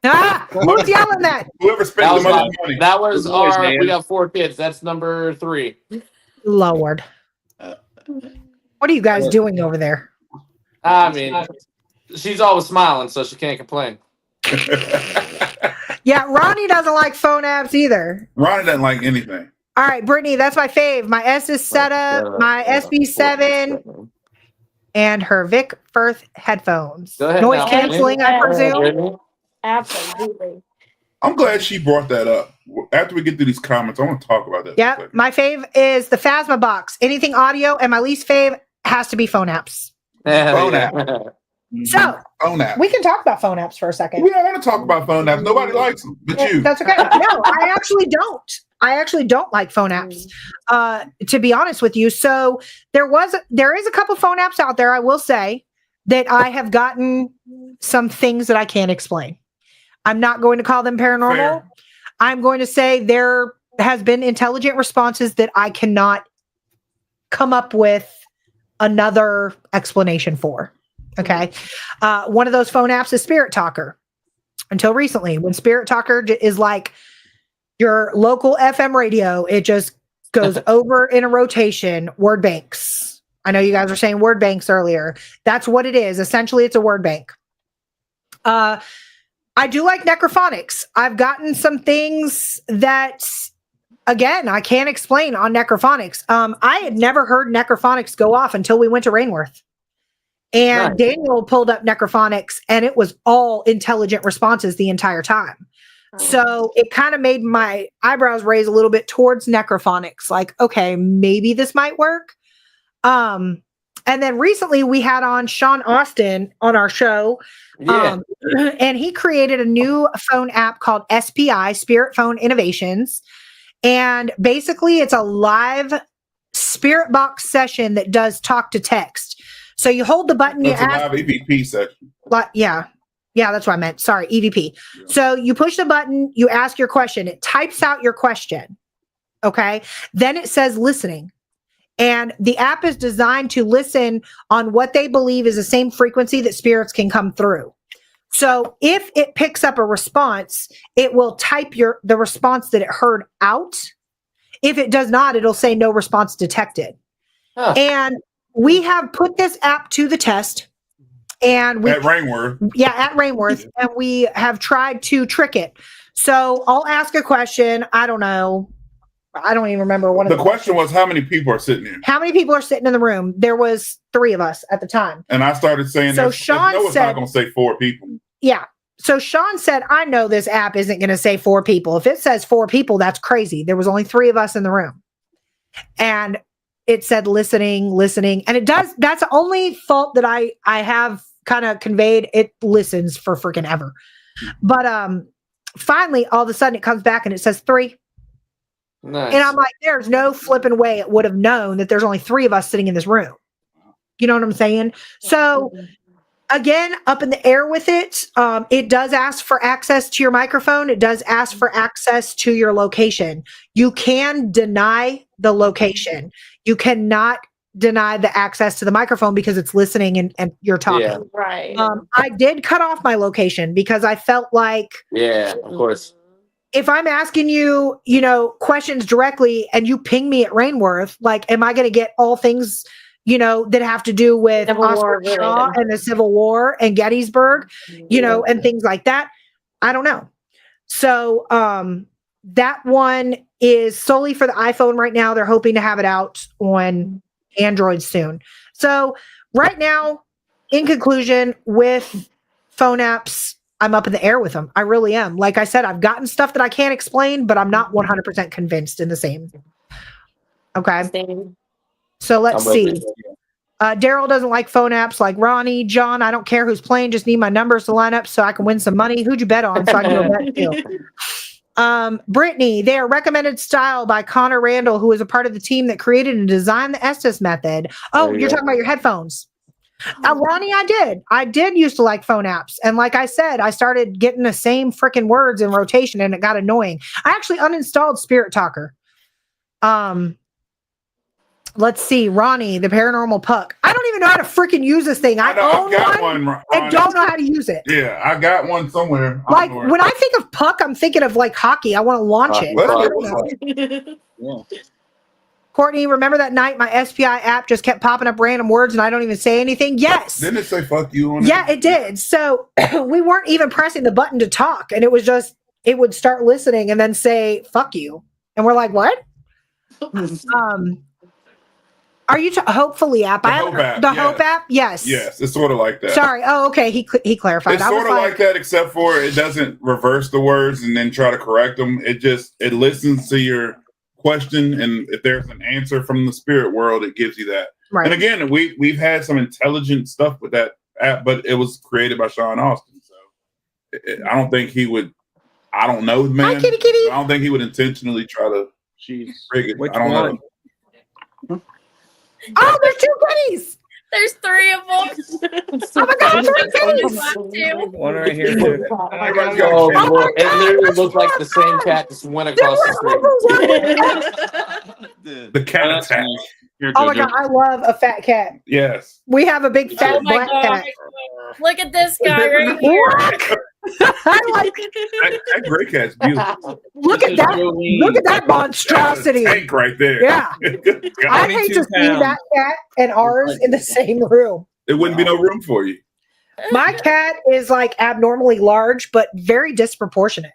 Ah, who's yelling that? Whoever spent the most money. That was The boys, our. man. We got 4 kids. That's number 3. Lord. What are you guys doing over there? I mean, she's always smiling, so she can't complain. Yeah, Ronnie doesn't like phone apps either. Ronnie doesn't like anything. All right, Brittany, that's my fave. My S is set up, my SB7, and her Vic Firth headphones. Go ahead Noise now, canceling, I presume. Absolutely. I'm glad she brought that up. After we get through these comments, I want to talk about that. Yep, my fave is the Phasma box. Anything audio, and my least fave has to be phone apps. Phone app. So Phone app. we can talk about phone apps for a second. We don't want to talk about phone apps. Nobody likes them, but you. That's okay. No, I actually don't. I actually don't like phone apps, to be honest with you. So there is a couple phone apps out there, I will say, that I have gotten some things that I can't explain. I'm not going to call them paranormal. Fair. I'm going to say there has been intelligent responses that I cannot come up with another explanation for. Okay. One of those phone apps is Spirit Talker. Until recently, when Spirit Talker is like your local FM radio, it just goes over in a rotation. Word banks. I know you guys were saying word banks earlier. That's what it is. Essentially, it's a word bank. I do like necrophonics. I've gotten some things that, again, I can't explain on necrophonics. I had never heard necrophonics go off until we went to Rainworth. And Nice. Daniel pulled up necrophonics, and it was all intelligent responses the entire time. So it kind of made my eyebrows raise a little bit towards necrophonics. Like, okay, maybe this might work. And then recently we had on Sean Austin on our show. Yeah. And he created a new phone app called SPI, Spirit Phone Innovations. And basically it's a live spirit box session that does talk to text. So you hold the button, That's you a ask. live EVP section. Yeah, that's what I meant. Sorry, EVP. Yeah. So you push the button, you ask your question, it types out your question. Okay. Then it says listening. And the app is designed to listen on what they believe is the same frequency that spirits can come through. So if it picks up a response, it will type the response that it heard out. If it does not, it'll say no response detected. Huh. And we have put this app to the test. And we At Rainworth. Yeah, at Rainworth. And we have tried to trick it. So I'll ask a question. I don't know. I don't even remember one of The question was, how many people are sitting here? How many people are sitting in the room? There was 3 of us at the time. And I started saying, So there's Sean no, it's said- not going to say 4 people. Yeah. So Sean said, I know this app isn't going to say 4 people. If it says 4 people, that's crazy. There was only 3 of us in the room. And it said listening. And it does. That's the only fault that I have kind of conveyed. It listens for freaking ever. But finally, all of a sudden it comes back and it says 3. Nice. And I'm like, there's no flipping way it would have known that there's only 3 of us sitting in this room. You know what I'm saying? So again, up in the air with it. It does ask for access to your microphone. It does ask for access to your location. You can deny the location. You cannot deny the access to the microphone because it's listening and you're talking. Yeah. Right. I did cut off my location because I felt like Yeah, of course. if I'm asking you, questions directly and you ping me at Rainworth, like, am I going to get all things, that have to do with Civil War Oscar Shaw related. and the Civil War and Gettysburg, and things like that? I don't know. So that one is solely for the iPhone right now. They're hoping to have it out on Android soon. So right now, in conclusion, with phone apps, I'm up in the air with them. I really am. Like I said, I've gotten stuff that I can't explain, but I'm not 100% convinced in the same. Okay. Same. So let's I'm with see. you. Daryl doesn't like phone apps like Ronnie, John. I don't care who's playing. Just need my numbers to line up so I can win some money. Who'd you bet on? So I can do a bet too. Brittany, they are recommended style by Connor Randall, who is a part of the team that created and designed the Estes method. Oh, you're talking about your headphones. Ronnie, I did used to like phone apps. And like I said, I started getting the same freaking words in rotation and it got annoying. I actually uninstalled Spirit Talker. Let's see, Ronnie, the paranormal puck. I don't even know how to freaking use this thing. I own one and don't know how to use it. Yeah, I got one somewhere. Like when I think of puck, I'm thinking of like hockey. I want to launch it. Courtney, remember that night my SPI app just kept popping up random words and I don't even say anything? Yes. Didn't it say fuck you on it? Yeah, it did. So we weren't even pressing the button to talk. And it was just, it would start listening and then say, fuck you. And we're like, what? Are you hopefully app? The Hope app. The Hope app? Yes. Yes, it's sort of like that. Sorry. Oh, okay. He clarified. It's sort of like that, except for it doesn't reverse the words and then try to correct them. It listens to your question, and if there's an answer from the spirit world, it gives you that. Right. And again, we've had some intelligent stuff with that app, but it was created by Sean Austin, so I don't think he would. I don't know, man. Hi, kitty, kitty. I don't think he would intentionally try to rig it. I don't know. Oh, there's 2 kitties. There's 3 of them. Oh my God, 3 kitties. One right here, too. Oh, Lord. It literally looked like the same cat just went across the street. The cat attack. Oh my God, I love a fat cat. Yes. We have a big fat black cat. Look at this guy right here. I like that gray cat's beautiful. Look at that! Look at that monstrosity! Tank right there. Yeah. I hate to see that cat and ours in the same room. There wouldn't be no room for you. My cat is like abnormally large, but very disproportionate.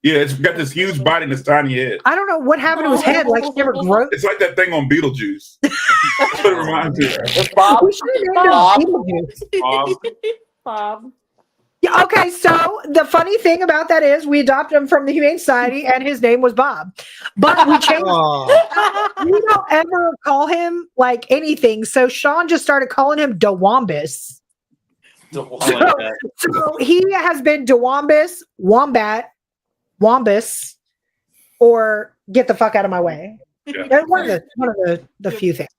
Yeah, it's got this huge body and this tiny head. I don't know what happened to his head. Like he never grew. It's like that thing on Beetlejuice. That's what it reminds me of. Bob. We should have named him Beetlejuice. Bob. Yeah, okay, so the funny thing about that is we adopted him from the Humane Society and his name was Bob. But we changed we don't ever call him like anything. So Sean just started calling him Dewambus. So he has been Dewambus, Wombat, Wombus, or get the fuck out of my way. Yeah. One of the few things.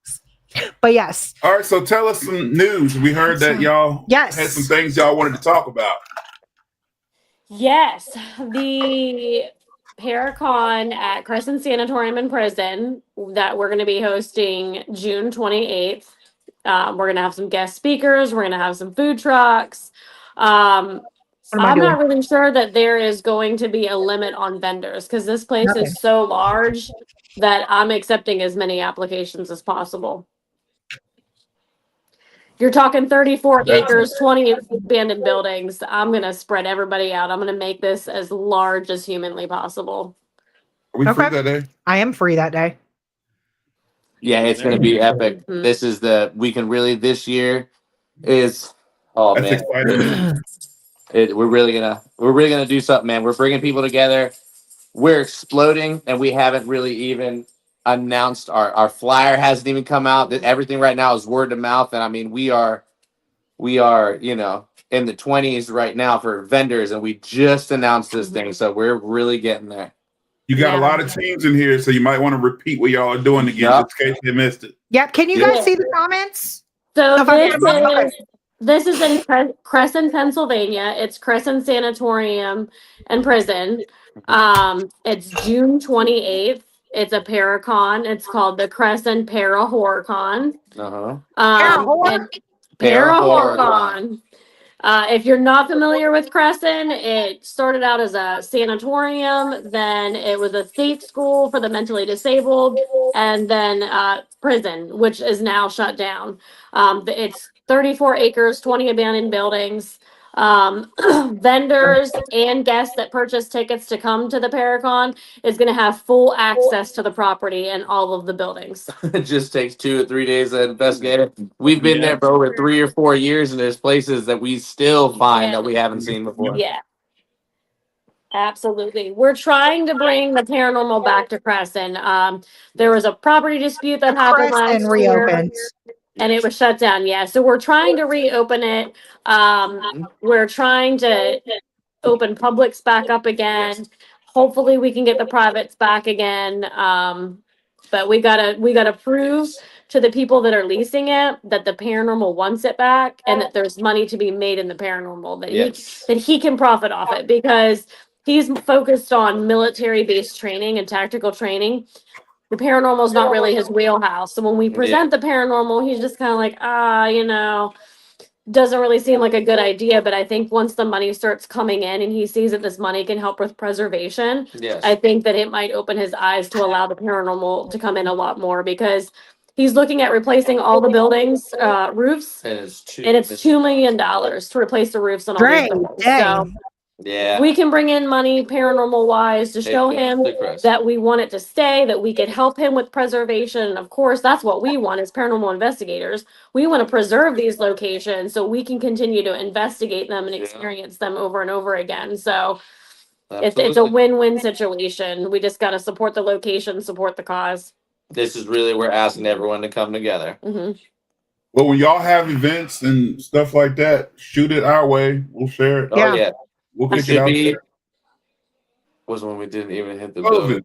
But yes. All right, so tell us some news. We heard that y'all had some things y'all wanted to talk about. Yes, the Paracon at Crescent Sanatorium and Prison that we're going to be hosting June 28th. We're going to have some guest speakers. We're going to have some food trucks. I'm not really sure that there is going to be a limit on vendors because this place is so large that I'm accepting as many applications as possible. You're talking 34 acres, 20 abandoned buildings. I'm going to spread everybody out. I'm going to make this as large as humanly possible. Are we free that day? I am free that day. Yeah, it's going to be epic. This is we can really, this year is, oh That's man. We're really gonna do something, man. We're bringing people together. We're exploding, and we haven't really even announced our flyer hasn't even come out. Everything right now is word of mouth, and I mean we are in the 20s right now for vendors, and we just announced this thing, so we're really getting there. You got a lot of teams in here, so you might want to repeat what y'all are doing again, just in case you missed it. Yep. Can you guys see the comments? So this is in Crescent, Pennsylvania. It's Crescent Sanatorium and Prison. It's June 28th. It's a Paracon. It's called the Crescent Parahorrorcon. Parahorrorcon. If you're not familiar with Crescent, it started out as a sanatorium, then it was a state school for the mentally disabled, and then prison, which is now shut down. It's 34 acres, 20 abandoned buildings. Vendors and guests that purchase tickets to come to the Paracon is going to have full access to the property and all of the buildings. It just takes 2 or 3 days to investigate it. We've been there for over 3 or 4 years, and there's places that we still find that we haven't seen before. Yeah. Absolutely. We're trying to bring the paranormal back to Crescent. There was a property dispute that happened last year. And it was shut down, so we're trying to reopen it. We're trying to open Publix back up again. Hopefully we can get the privates back again. But we gotta prove to the people that are leasing it that the paranormal wants it back and that there's money to be made in the paranormal, that he can profit off it, because he's focused on military based training and tactical training. The paranormal is not really his wheelhouse. So when we present the paranormal, he's just kind of like, doesn't really seem like a good idea. But I think once the money starts coming in and he sees that this money can help with preservation, I think that it might open his eyes to allow the paranormal to come in a lot more, because he's looking at replacing all the buildings, roofs, and it's $2 million to replace the roofs on all these buildings. So we can bring in money paranormal wise to show him that we want it to stay, that we could help him with preservation. Of course, that's what we want as paranormal investigators. We want to preserve these locations so we can continue to investigate them and experience them over and over again. So it's a win-win situation. We just got to support the location, support the cause. This is really, we're asking everyone to come together. Mm-hmm. Well, when y'all have events and stuff like that, shoot it our way. We'll share it. Oh yeah. We'll kick it out there. Was when we didn't even hit the building.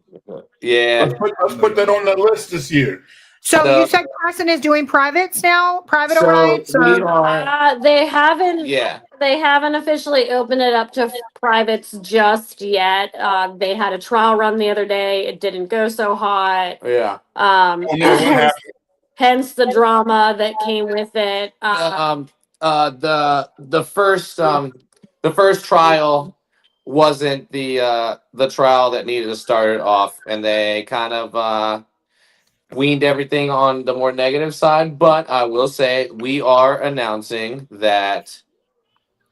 Yeah. Let's put that on the list this year. So you said Carson is doing privates now, private rights? They haven't. Yeah. They haven't officially opened it up to privates just yet. They had a trial run the other day. It didn't go so hot. Yeah. Hence the drama that came with it. The first trial wasn't the trial that needed to start it off, and they kind of weaned everything on the more negative side. But I will say we are announcing that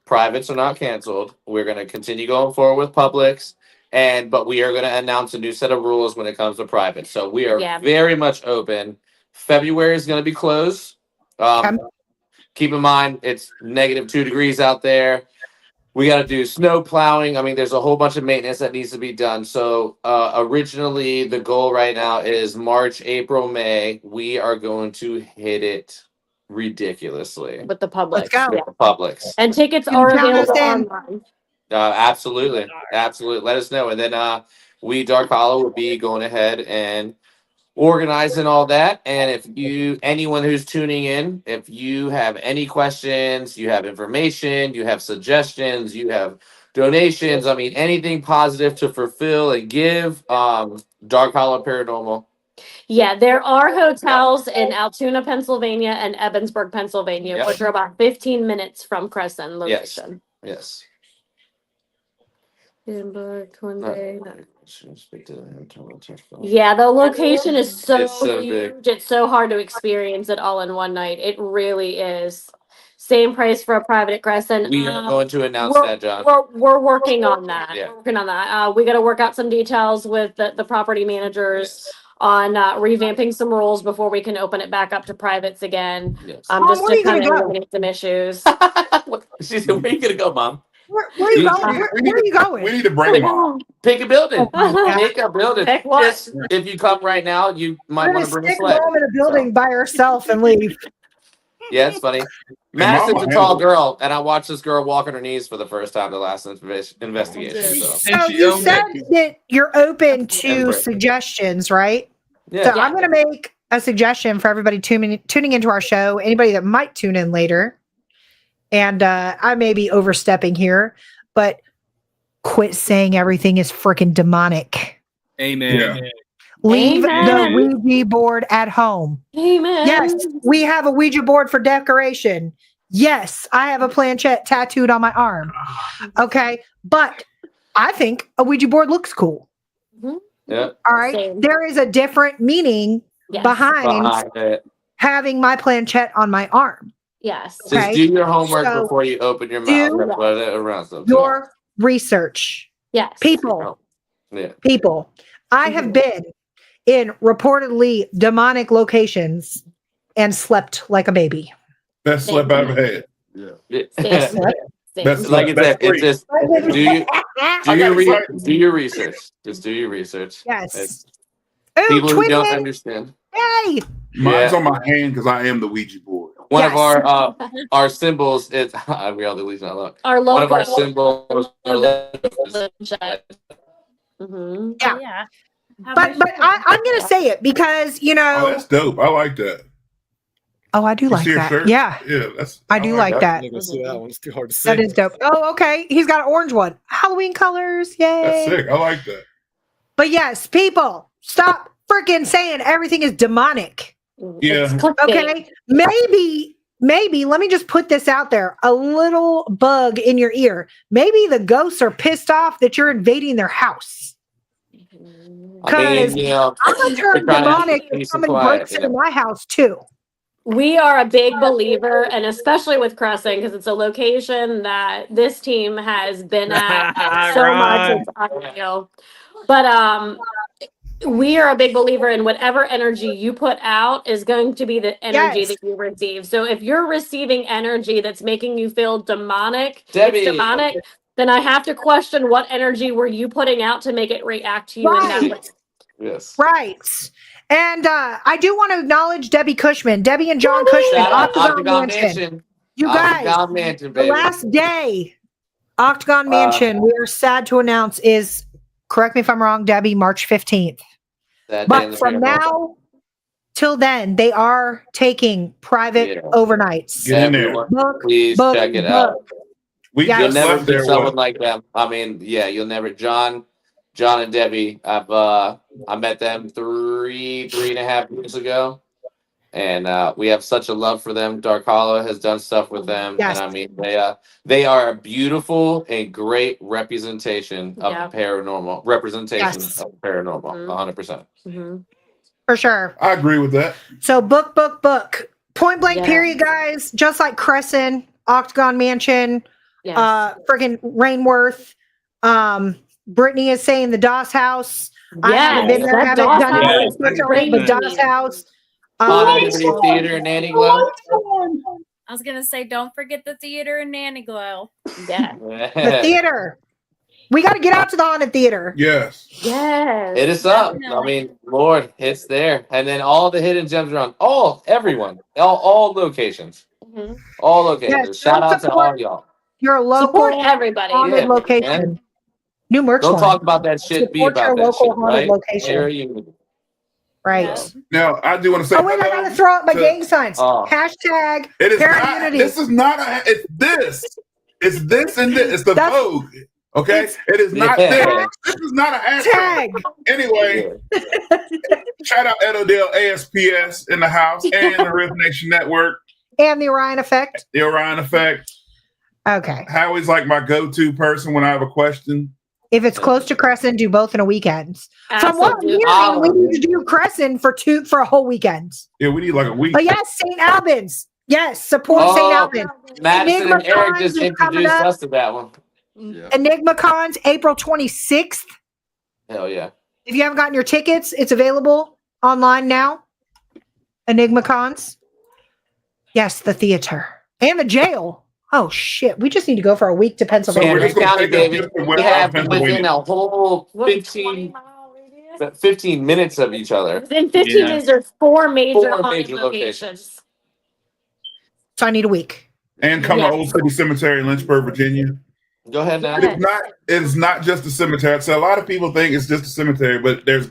privates are not canceled. We're going to continue going forward with publics, but we are going to announce a new set of rules when it comes to private. So we are very much open. February is going to be closed. Keep in mind it's -2 degrees out there. We got to do snow plowing. I mean, there's a whole bunch of maintenance that needs to be done. So originally, the goal right now is March, April, May. We are going to hit it ridiculously with the public. Let's go. With the publics. And tickets are available online. Absolutely. Let us know. And then Dark Hollow will be going ahead and organizing all that. And if anyone who's tuning in, if you have any questions, you have information, you have suggestions, you have donations, I mean anything positive to fulfill and give, Dark Hollow Paranormal. Yeah, there are hotels in Altoona, Pennsylvania and Evansburg, Pennsylvania, which are about 15 minutes from Crescent location. Yes. Yeah, the location is so huge. Big. It's so hard to experience it all in one night. It really is. Same price for a private at Crescent. We are going to announce that, John. We're working on that. Yeah. We're working on that. We got to work out some details with the property managers on revamping some rules before we can open it back up to privates again. Yes. Just to kind of eliminate some issues. She said, "Where are you gonna go, Mom?" Where are you going? Where are you going? We need to bring them on. Pick a building. Pick a building. Just, if you come right now, you might want to bring a sled. Mom in a building by herself and leave. Yeah, it's funny. Madison's a tall girl, and I watched this girl walk on her knees for the first time the last investigation. So you said that you're open to suggestions, right? Yeah. So I'm going to make a suggestion for everybody tuning into our show, anybody that might tune in later. And I may be overstepping here, but quit saying everything is freaking demonic. Amen. Yeah. Leave the Ouija board at home. Amen. Yes, we have a Ouija board for decoration. Yes, I have a planchette tattooed on my arm. Okay, but I think a Ouija board looks cool. Mm-hmm. Yeah. All right. Same. There is a different meaning behind it. having my planchette on my arm. Yes. Just do your homework before you open your mouth. Let it around your research. Yes. People. Yeah. People. I have been in reportedly demonic locations and slept like a baby. Best slept out of head. Yeah. That's like I said, it's just do your research. Just do your research. Yes. People who don't understand. Hey. Mine's on my hand because I am the Ouija board. One of our symbols is we all delete that. Our local one of our symbols. Mm-hmm. Yeah. How But much- I'm gonna say it because Oh, that's dope. I like that. Oh, I do You like see her that. shirt? Yeah, Yeah, that's. I do like that. I'm not gonna see that one. It's too hard to see. That is dope. Oh, okay. He's got an orange one. Halloween colors. Yay. That's sick. I like that. But yes, people, stop freaking saying everything is demonic. Yeah. It's clickbait. Okay. Maybe, let me just put this out there. A little bug in your ear. Maybe the ghosts are pissed off that you're invading their house. I mean, you know, I'm gonna turn they're trying to demonic keep if peace and somebody quiet, breaks you into know. my house too. We are a big believer, and especially with Crescent, because it's a location that this team has been at so much. It's unreal. But we are a big believer in whatever energy you put out is going to be the energy Yes. that you receive. So if you're receiving energy that's making you feel demonic, Debbie. it's demonic, then I have to question what energy were you putting out to make it react to you in that way. Yes. Right. And I do want to acknowledge Debbie Cushman, Debbie and John Cushman, Shout out Octagon Octagon Mansion. Mansion. You guys, Octagon Mansion, the baby. last day, Octagon Mansion, we are sad to announce is, correct me if I'm wrong, Debbie, March 15th. That day in But the from Paranormal. now till then, they are taking private overnights. Get in there. Everyone, Book, please book, check it book. out. We Yes. You'll just never left meet there. someone What? like them. I mean, yeah, you'll never. John and Debbie. I met them 3.5 years ago, and we have such a love for them. Dark Hollow has done stuff with them, Yes. and I mean, they are a beautiful and great representation of Yeah. paranormal. Yes. Of paranormal, 100%. Mm-hmm. For sure. I agree with that. So book. Point blank Yeah. period, guys. Just like Crescent, Octagon Mansion, Yes. friggin' Rainworth. Brittany is saying the Doss House. I haven't been there, that haven't Doss done House any is research on it, but crazy. Doss House. Positivity Theater and Nanny Glow. I was gonna say, don't forget the theater in Nanny Glow. Yeah. The theater. We got to get out to the haunted theater. Yes. Yes. Hit us up. I Definitely. mean, Lord, it's there. And then all the hidden gems around everyone, all locations. Mhm. All locations. Yes, Shout out to support all y'all. your Support local everybody. haunted Yeah, location. man. New merch Don't line. talk about that shit, be Support your about that local shit, haunted right? location. Share you. Right. Yes. Now I do want to say. Oh wait, I gotta throw out my to- gang signs. Oh. Hashtag It is Parent not. Unity. This is not a. It's this. It's this and this. It's the That's- Vogue. Okay. it's- It is not Yeah. this. This is not a hashtag. Tag. Anyway, shout out Ed Odell ASPS in the house and the Riff Nation Network, And the Orion Effect. the Orion Effect. Okay. Howie's like my go-to person when I have a question. If it's close to Crescent, do both in a weekend. From what I'm Absolutely. hearing, we need to do Crescent for a whole weekend. Yeah, we need like a week. But yes, St. Albans. Yes, support Oh, St. Albans. Madison Enigma and Eric Cons just is coming introduced up. us to that one. Yeah. Enigma Cons, April 26th. Hell yeah. If you haven't gotten your tickets, it's available online now. Enigma Cons. Yes, the theater. And the jail. Oh shit. We just need to go for a week to So Pennsylvania. we're Henry just gonna County, take a baby. trip to We West have Pennsylvania. within a whole 15 minutes of each other. Within 15 Yeah. days, there's four major Four haunted major locations. So I need a week. And come Yes. to Old City Cemetery in Lynchburg, Virginia. Go ahead now. Yes. It's not just a cemetery. So a lot of people think it's just a cemetery, but there's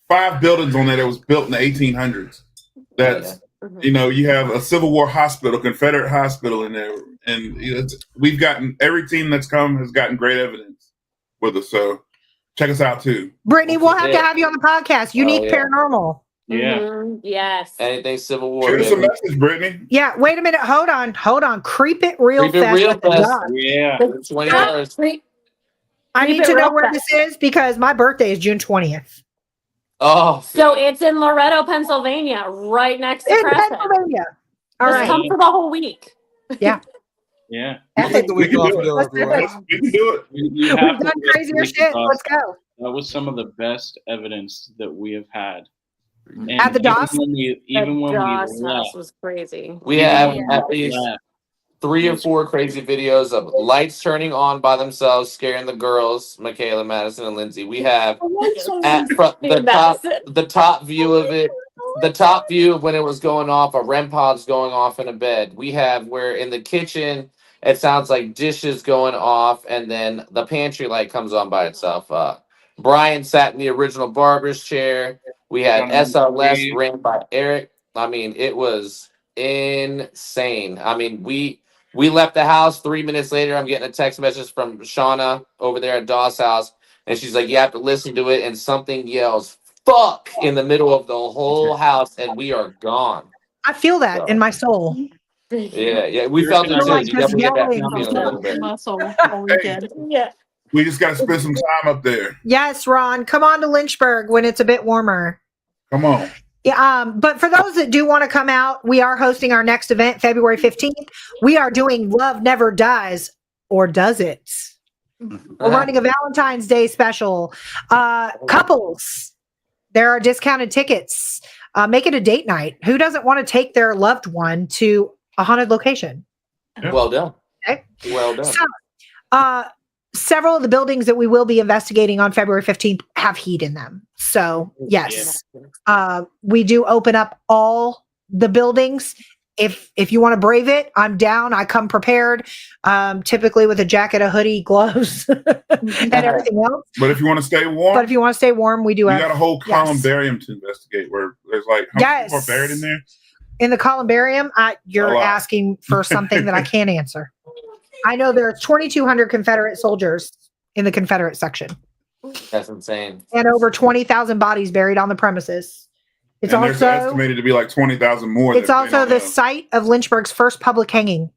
5 buildings on there that was built in the 1800s. That's Mhm. you know, you have a Civil War hospital, Confederate hospital in there, and you know, we've gotten every team that's come has gotten great evidence with us. So check us out too. Brittany, we'll have to Yeah. have you on the podcast. Unique yeah. Paranormal. Yeah. Mhm. Yes. Anything Civil War, Shoot us a baby. message, Brittany. Yeah, wait a minute. Hold on. Creep it real Creep it fast. real with the fast. dog. Yeah. $20. I Creep need it to know real where fast. this is because my birthday is June 20th. Oh, So it's in Loretto, Pennsylvania, right next to In Crescent. Pennsylvania. All Just right. come for the whole week. Yeah. I'll take the We week can off do and it. go Let's do everywhere. it. We can do it. You We've have to done get crazier the shit. DOS. Let's go. That was some of the best evidence that we have had. And At the DOS? even when we Doss house left, was crazy. we even have when we at least left, 3 or 4 crazy videos of lights turning on by themselves, scaring the girls, Michaela, Madison, and Lindsay. We have the top view of it. The top view of when it was going off, a REM pod's going off in a bed. We have where in the kitchen it sounds like dishes going off, and then the pantry light comes on by itself. Brian sat in the original barber's chair. We had SLS ran by Eric. I mean, it was insane. I mean, we left the house 3 minutes later. I'm getting a text message from Shauna over there at Daw's house, and she's like, "You have to listen to it." And something yells "fuck" in the middle of the whole house, and we are gone. I feel that in my soul. Yeah, we felt it too. Like You just definitely get that yelling. feeling a little bit. Muscle all weekend. Yeah. We just got to spend some time up there. Yes, Ron, come on to Lynchburg when it's a bit warmer. Come on. Yeah, but for those that do want to come out, we are hosting our next event February 15th. We are doing Love Never Dies, or Does It? We're running a Valentine's Day special. Couples, there are discounted tickets. Make it a date night. Who doesn't want to take their loved one to a haunted location? Well done. Okay. Well done. So, several of the buildings that we will be investigating on February 15th have heat in them. So, yes, we do open up all the buildings. If you want to brave it, I'm down. I come prepared, typically with a jacket, a hoodie, gloves, and everything else. But if you want to stay warm, we do. We have, got a whole columbarium to investigate where there's like how many people are buried in there. In the columbarium, you're asking for something that I can't answer. I know there's 2,200 Confederate soldiers in the Confederate section. That's insane. And over 20,000 bodies buried on the premises. It's and also there's estimated to be like 20,000 more. It's also the site of Lynchburg's first public hanging.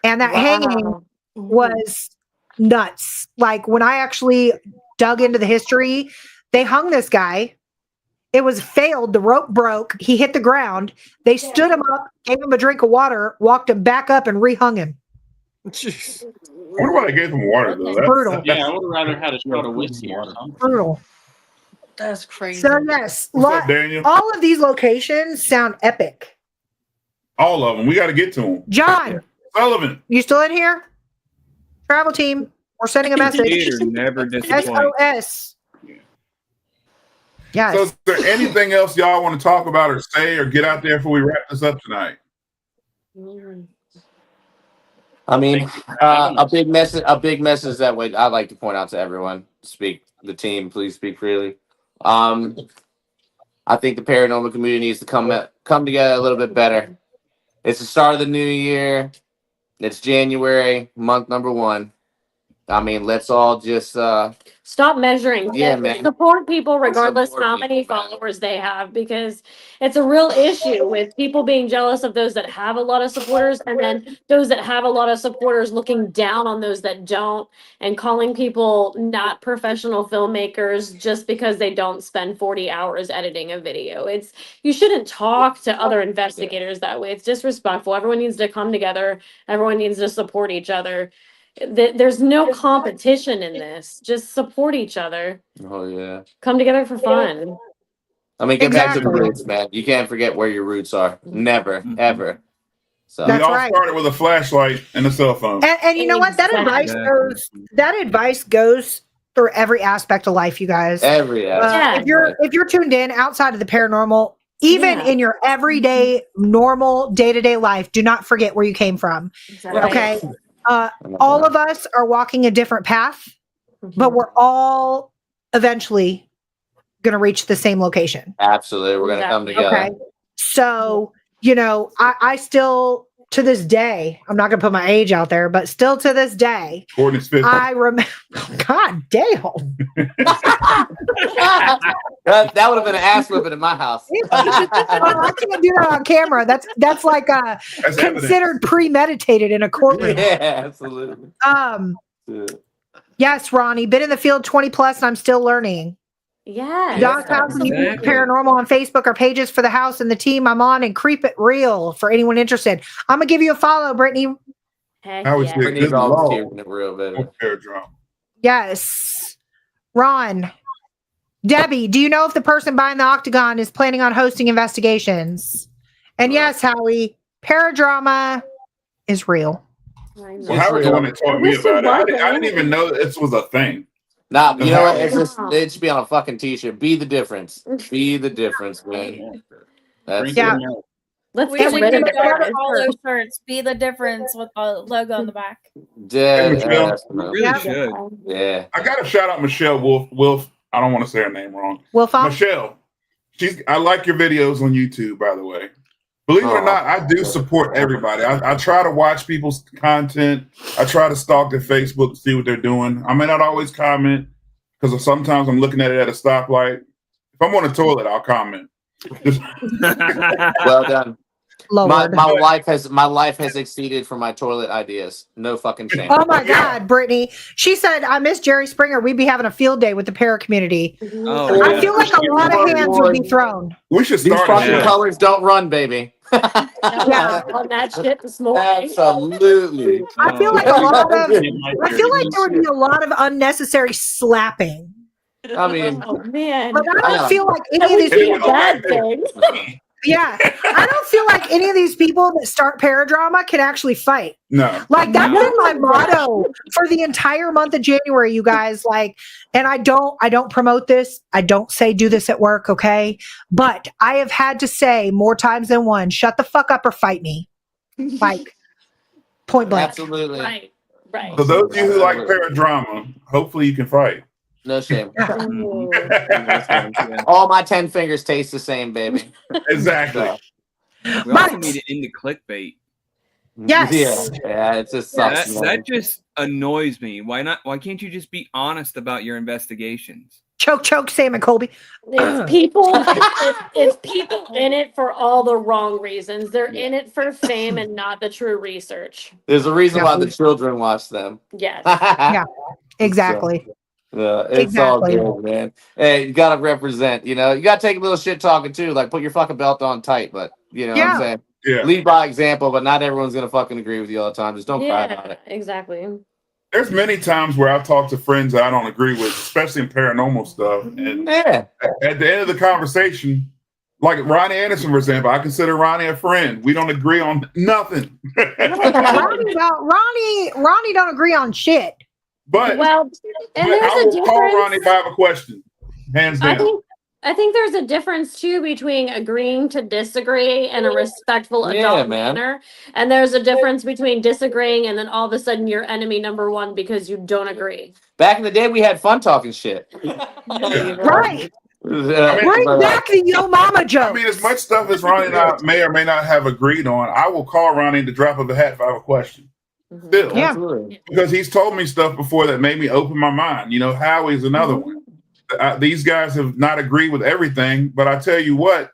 And that hanging was nuts. Like when I actually dug into the history, they hung this guy. It was failed. The rope broke. He hit the ground. They stood him up, gave him a drink of water, walked him back up, and rehung him. Jeez. I wonder why they gave him water though. That's brutal. Yeah, I would have rather had a shot of whiskey or something. Brutal. That's crazy. So yes, What's up, Daniel? all of these locations sound epic. All of them. We got to get to them. John Sullivan, you still in here? Travel team, we're sending a message. Theater never disappoints. SOS. Yes. So is there anything else y'all want to talk about or say or get out there before we wrap this up tonight? I mean, a big message that I'd like to point out to everyone. The team, please speak freely. I think the paranormal community needs to come together a little bit better. It's the start of the new year. It's January, month number 1. I mean, let's all just stop measuring. Yeah, man. Support people regardless Support how many people, man. followers they have, because it's a real issue with people being jealous of those that have a lot of supporters, and then those that have a lot of supporters looking down on those that don't, and calling people not professional filmmakers just because they don't spend 40 hours editing a video. You shouldn't talk to other investigators that way. It's disrespectful. Everyone needs to come together. Everyone needs to support each other. There's no competition in this. Just support each other. Oh yeah. Come together for fun. I mean, get back to the roots, man. You can't forget where your roots are. Never, ever. So We all started with a flashlight and a cell phone. And you know what? That advice goes through every aspect of life, you guys. Every aspect. If you're tuned in outside of the paranormal, even in your everyday normal day-to-day life, do not forget where you came from. Exactly. Okay. All of us are walking a different path, but we're all eventually going to reach the same location. Absolutely. We're going to come together. Okay. So, I still, to this day, I'm not going to put my age out there, but still to this day, I remember, God damn. That would have been an ass whipping in my house. I can't do that on camera. That's like considered premeditated in a courtroom. Yeah, absolutely. Yes, Ronnie, been in the field 20 plus and I'm still learning. Yeah. Dog's House and Paranormal on Facebook are pages for the house and the team I'm on, and Creep It Real for anyone interested. I'm gonna give you a follow, Brittany. Heck I was yeah. good Real better. Yes. Ron. Debbie, do you know if the person behind the Octagon is planning on hosting investigations? And yes, Howie, paradrama is real. Well, Howard's the one that told me about it. I didn't even know this was a thing. Nah, you know what? It should be on a fucking t-shirt. Be the difference. Be the difference, man. That's Let's We get should rid do of the all difference. those shirts. Be the difference with the logo on the back. dead. Hey, Michelle. ass, man. Really should. Yeah. I got to shout out Michelle Wolf I don't want to say her name wrong. Wilfa? Michelle. I like your videos on YouTube, by the way. Believe it or not, I do support everybody. I try to watch people's content. I try to stalk their Facebook to see what they're doing. I may not always comment because sometimes I'm looking at it at a stoplight. If I'm on the toilet, I'll comment. Well done. Lord. My life has exceeded for my toilet ideas. No fucking shame. Oh my God, Brittany. She said, I miss Jerry Springer. We'd be having a field day with the para community. Oh, I yeah. feel like a lot of hands would be thrown. We should These start fucking a colors don't run, baby. Yeah. On that shit this morning. Absolutely. I feel like I feel like there would be a lot of unnecessary slapping. I mean, Oh man. But I don't feel like any of these That would be a people. bad thing. Yeah, I don't feel like any of these people that start paradrama can actually fight. No. Like that's been my motto for the entire month of January, you guys. Like, and I don't promote this. I don't say do this at work, okay? But I have had to say more times than one, shut the fuck up or fight me. Like point blank. absolutely. Right. For those of you who like paradrama, hopefully you can fight. No shame. Ooh. All my 10 fingers taste the same, baby. Exactly. We also need it into clickbait. Yes. Yeah, it just sucks. That just annoys me. Why can't you just be honest about your investigations? Choke, Sam and Colby. It's people. It's people in it for all the wrong reasons. They're in it for fame and not the true research. There's a reason why the children watch them. Yes. Yeah, exactly. It's Exactly. all good, man. Hey, you gotta represent. You gotta take a little shit talking too. Like, put your fucking belt on tight, but you know what I'm saying. Yeah. Lead by example, but not everyone's gonna fucking agree with you all the time. Just don't cry about it. Exactly. There's many times where I talk to friends that I don't agree with, especially in paranormal stuff. And at the end of the conversation, like Ronnie Anderson, for example, I consider Ronnie a friend. We don't agree on nothing. Ronnie don't agree on shit. But, well, and there's I a will difference. call Ronnie if I have a question. Hands down. I think there's a difference too between agreeing to disagree in a respectful adult manner, and there's a difference between disagreeing and then all of a sudden you're enemy number one because you don't agree. Back in the day, we had fun talking shit. Right. Bring back the yo mama joke. I mean, as much stuff as Ronnie and I may or may not have agreed on, I will call Ronnie at the drop of a hat if I have a question. Still. Yeah. Because he's told me stuff before that made me open my mind. Howie's another one. These guys have not agreed with everything, but I tell you what,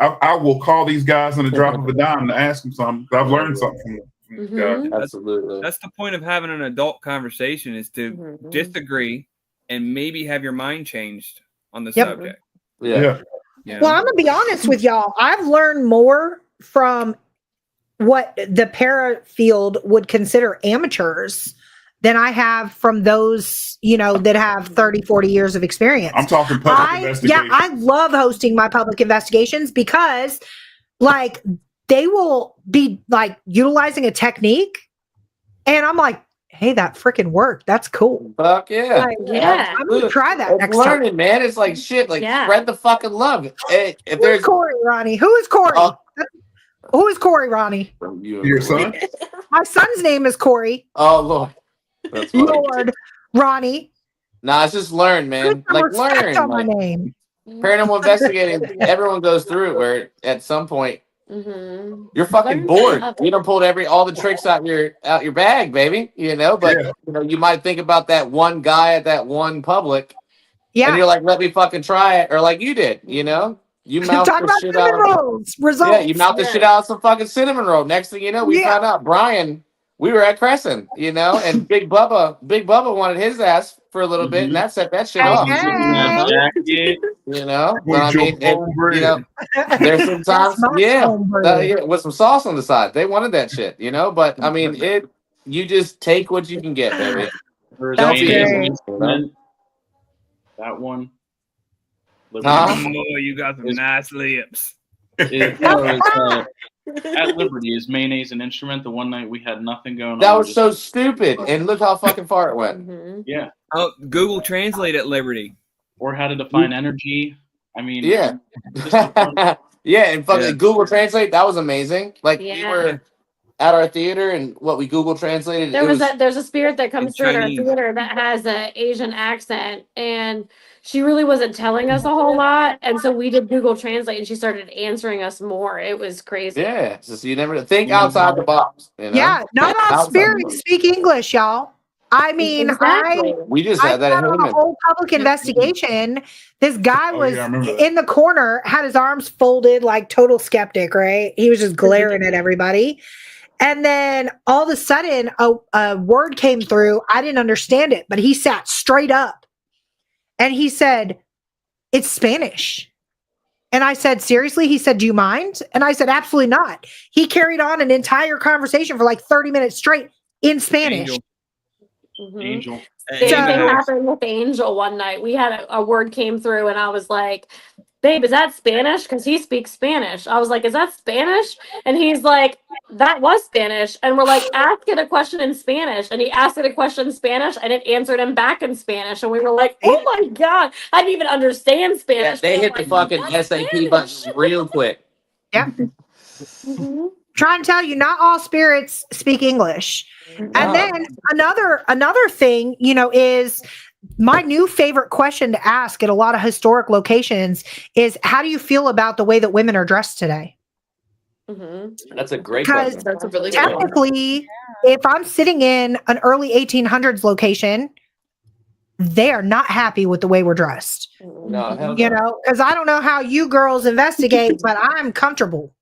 I will call these guys on the drop of a dime to ask them something. I've learned something from these guys. Absolutely. That's the point of having an adult conversation, is to disagree and maybe have your mind changed on the subject. Yeah. Well, I'm gonna be honest with y'all. I've learned more from what the para field would consider amateurs than I have from those, that have 30, 40 years of experience. I'm talking public investigations. Yeah, I love hosting my public investigations because, like, they will be, like, utilizing a technique, and I'm like, hey, that freaking worked. That's cool. Fuck yeah. Like, I'm going to try that It's next learning, time. man. It's like shit. Like, spread the fucking love. Hey, if Who's there's Corey, Ronnie? Who is Corey? Who is Corey, Ronnie? Your son? My son's name is Corey. Oh, Lord. That's funny. Lord, Ronnie. Nah, it's just learn, man. Put some respect on my Like, name. paranormal investigating, everyone goes through it where at some point you're fucking bored. You done pulled all the tricks out your bag, baby. But you might think about that one guy at that one public. Yeah. And you're like, let me fucking try it. Or like you did, You mouth Talk the about shit cinnamon out. rolls. Results. Yeah, you mouth the shit out of some fucking cinnamon roll. Next thing you know, we found out Brian, we were at Crescent, and Big Bubba wanted his ass for a little bit, and that set that shit off. But I mean, there's some times, with some sauce on the side. They wanted that shit, But I mean, you just take what you can get, baby. Don't be that one. Oh, you got some nice lips. At Liberty, is mayonnaise an instrument? The one night we had nothing going on. That was so stupid, and look how fucking far it went. Yeah. Oh, Google Translate at Liberty. Or how to define energy. I mean, yeah, and fucking Google Translate. That was amazing. Like we were at our theater, and what we Google translated. There's a spirit that comes through at our Chinese. theater that has an Asian accent, and she really wasn't telling us a whole lot, and so we did Google Translate, and she started answering us more. It was crazy. Yeah, just you never think outside the box. You know? Yeah, not all Outside the spirits box. speak English, y'all. I mean, Exactly. We just I had that sat at on a Heyman. whole public investigation. This guy Oh, was yeah, I remember that. in the corner, had his arms folded, like total skeptic, right? He was just glaring at everybody. And then all of a sudden, a word came through. I didn't understand it, but he sat straight up and he said, "It's Spanish." And I said, "Seriously?" He said, "Do you mind?" And I said, "Absolutely not." He carried on an entire conversation for like 30 minutes straight in Spanish. Angel. Mhm. Angel. Same So- thing happened with Angel one night. We had a word came through, and I was like, "Babe, is that Spanish?" Because he speaks Spanish. I was like, "Is that Spanish?" And he's like, "That was Spanish." And we're like, "Ask it a question in Spanish." And he asked it a question in Spanish, and it answered him back in Spanish. And we were like, "Oh my god, I didn't even understand Yeah, Spanish." they But hit I'm the like, fucking "That's SAP Spanish." button real quick. Mhm. Trying to tell you, not all spirits speak English. And No. then another thing, is my new favorite question to ask at a lot of historic locations is, how do you feel about the way that women are dressed today? Mhm. That's a great Because question. That's a really good one. technically, if I'm sitting in an early 1800s location, they are not happy with the way we're dressed. No, hell You no. know, because I don't know how you girls investigate, but I'm comfortable.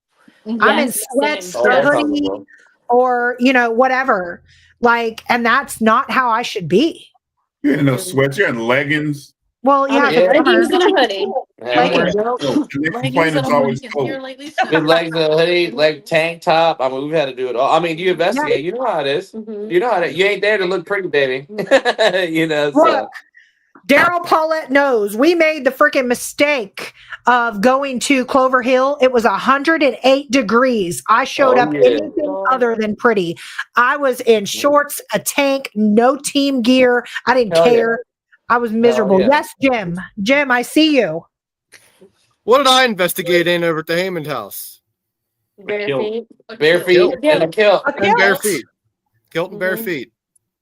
I'm in Yes, sweats, same. Oh, a that's hoodie, comfortable. or whatever. Like, and that's not how I should be. You're in those sweats. You're in leggings. Well, I'm yeah, in the Yeah. summer. leggings and a hoodie. Hell Leggings. yeah. And they Leggings complain and it's a always hoodie cold. here lately. Good legs and a hoodie, like tank top. I mean, we've had to do it all. I mean, you investigate. You know how it is. Mhm. You know how you ain't there to look pretty, baby. Look, So Daryl Paulette knows we made the freaking mistake of going to Clover Hill. It was 108 degrees. I showed Oh, up yeah. anything other than pretty. I was in shorts, a tank, no team gear. I didn't Hell yeah. care. I was miserable. yeah. Yes, Jim. Jim, I see you. What did I investigate in over at the Heyman house? Bare kilt. feet. Bare feet and a kilt. A And bare kilt. feet. Kilt and bare Mhm. feet.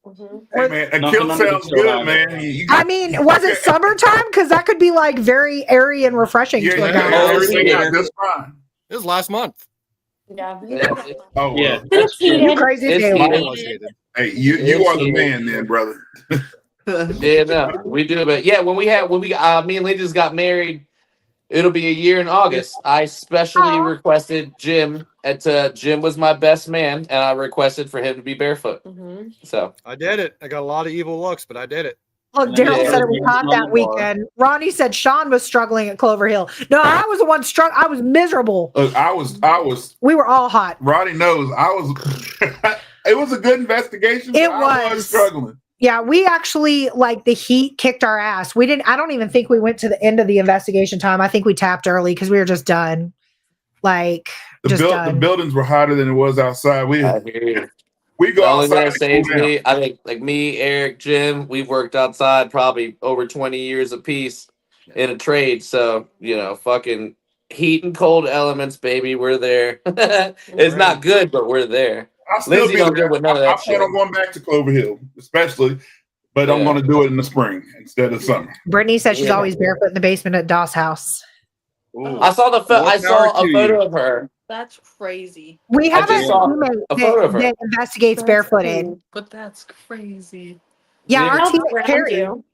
Mhm. Hey, man, a Nothing kilt under the sounds kilt good, either. man. You I mean, was it summertime? Because that could be like very airy and refreshing yeah, to you a got guy. Oh, everything yeah. out just fine. It was last month. Yeah. Yeah. Oh, Yeah, well. that's It's true. You heated. crazy It's too. Mine heated. was hated. Hey, you It's are the heated. man, then, brother. Yeah, no, we do. But yeah, me and Lee just got married. It'll be a year in August. I specially Aw. requested Jim. Jim was my best man, and I requested for him to be barefoot. Mhm. So I did it. I got a lot of evil looks, but I did it. Look, And then Daryl Yeah. said it was hot that weekend. Ronnie said Sean was struggling at Clover Hill. No, I was the one struggling. I was miserable. Look, I was. We were all hot. Roddy knows I was. It was a good investigation. It but I was was. struggling. Yeah, we actually the heat kicked our ass. We didn't. I don't even think we went to the end of the investigation time. I think we tapped early because we were just done. Like just The done. buildings were hotter than it was outside. I hear you. We go The only thing outside that and cool saves down. me, I think, like me, Eric, Jim, we've worked outside probably over 20 years apiece in a trade. So, fucking heat and cold elements, baby. We're there. It's not good, but we're there. I'll still Lindsay be don't there. deal with none of I that plan shit. on going back to Clover Hill, especially, but I'm Yeah. going to do it in the spring instead of summer. Brittany says she's Yeah. always barefoot in the basement at Doss house. I saw I saw a photo of her. That's crazy. We I have just a saw roommate a photo of her. that investigates barefooted. But that's crazy. Yeah, Yeah. our Helps team ground Carrie. you.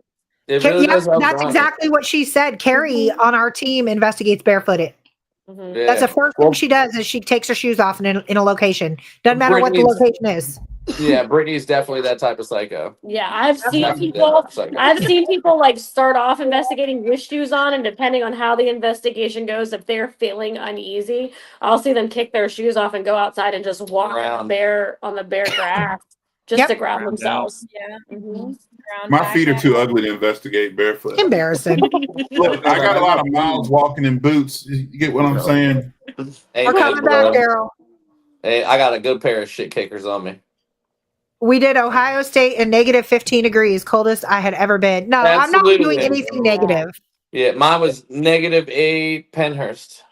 It really Yeah, does help that's ground you. exactly what she said. Carrie on our team investigates barefooted. Mhm. Yeah. That's the first Well, thing she does is she takes her shoes off in a location. Doesn't matter what the Brittany's- location is. Yeah, Brittany's definitely that type of psycho. Yeah, I've seen Definitely people. that type of psycho. I've seen people like start off investigating with shoes on, and depending on how the investigation goes, if they're feeling uneasy, I'll see them kick their shoes off and go outside and just walk on Around. the bare grass just Yep. to ground Ground themselves. Yeah. Mhm. Ground My back feet are out. too ugly to investigate barefoot. Embarrassing. Look, I got a lot of miles walking in boots. You get what I'm saying? Hey, We're man, coming back, bro. Daryl. Hey, I got a good pair of shit kickers on me. We did Ohio State in negative 15 degrees, coldest I had ever been. No, I'm not Absolutely. doing anything negative. Yeah, mine was -8 Penhurst.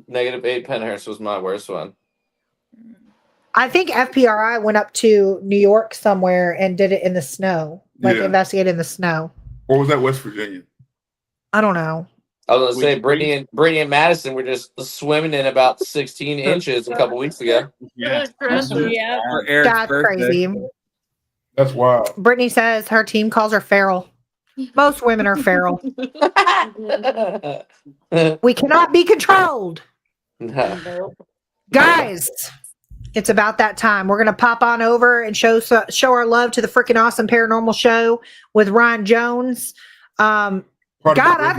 -8 Penhurst was my worst one. I think FPRI went up to New York somewhere and did it in the snow, like investigate in the snow. Or was that West Virginia? I don't know. I was gonna say Brittany and Madison were just swimming in about 16 inches a couple weeks ago. Yeah. Yeah. For Eric's That's birthday. crazy. That's wild. Brittany says her team calls her feral. Most women are feral. We cannot be controlled. No. Guys, it's about that time. We're gonna pop on over and show our love to the freaking awesome paranormal show with Ryan Jones. God, I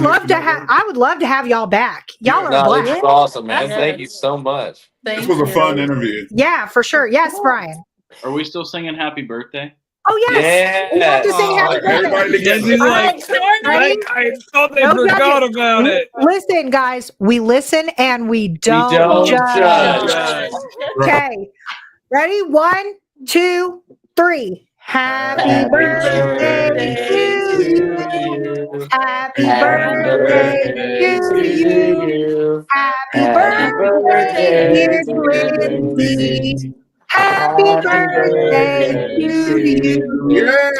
would love to have y'all back. Y'all are No, this blessed. is awesome, man. Thank you so much. This was a fun interview. Yeah, for sure. Yes, Brian. Are we still singing happy birthday? Oh yes. We have to sing happy birthday. Everybody together. All right, ready? I thought they No forgot judging. about it. Listen, guys, we listen and we don't, judge. Okay. Ready? 1, 2, 3. Happy birthday to you. Happy birthday to you. Happy birthday, dear Lindsay. Happy birthday to you. Yeah.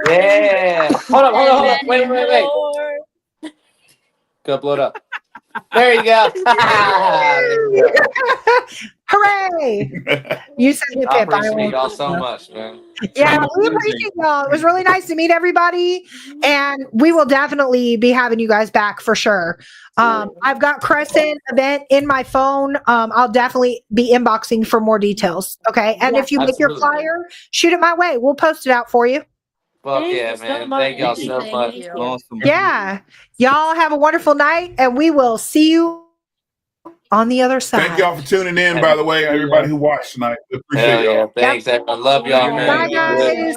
Yeah. Hold up. Wait. Go blow it up. There you go. Hooray! You said hip I hip. appreciate y'all so much, man. Yeah, we appreciate y'all. It was really nice to meet everybody, and we will definitely be having you guys back for sure. I've got Crescent event in my phone. I'll definitely be inboxing for more details. Okay, and if you make your flyer, shoot it my way. We'll post it out for you. Fuck yeah, man. Thank y'all so much. Awesome. Yeah, y'all have a wonderful night, and we will see you on the other side. Thank y'all for tuning in, by the way, everybody who watched tonight. Appreciate y'all. Thanks, everyone. Love y'all, man. Bye, guys.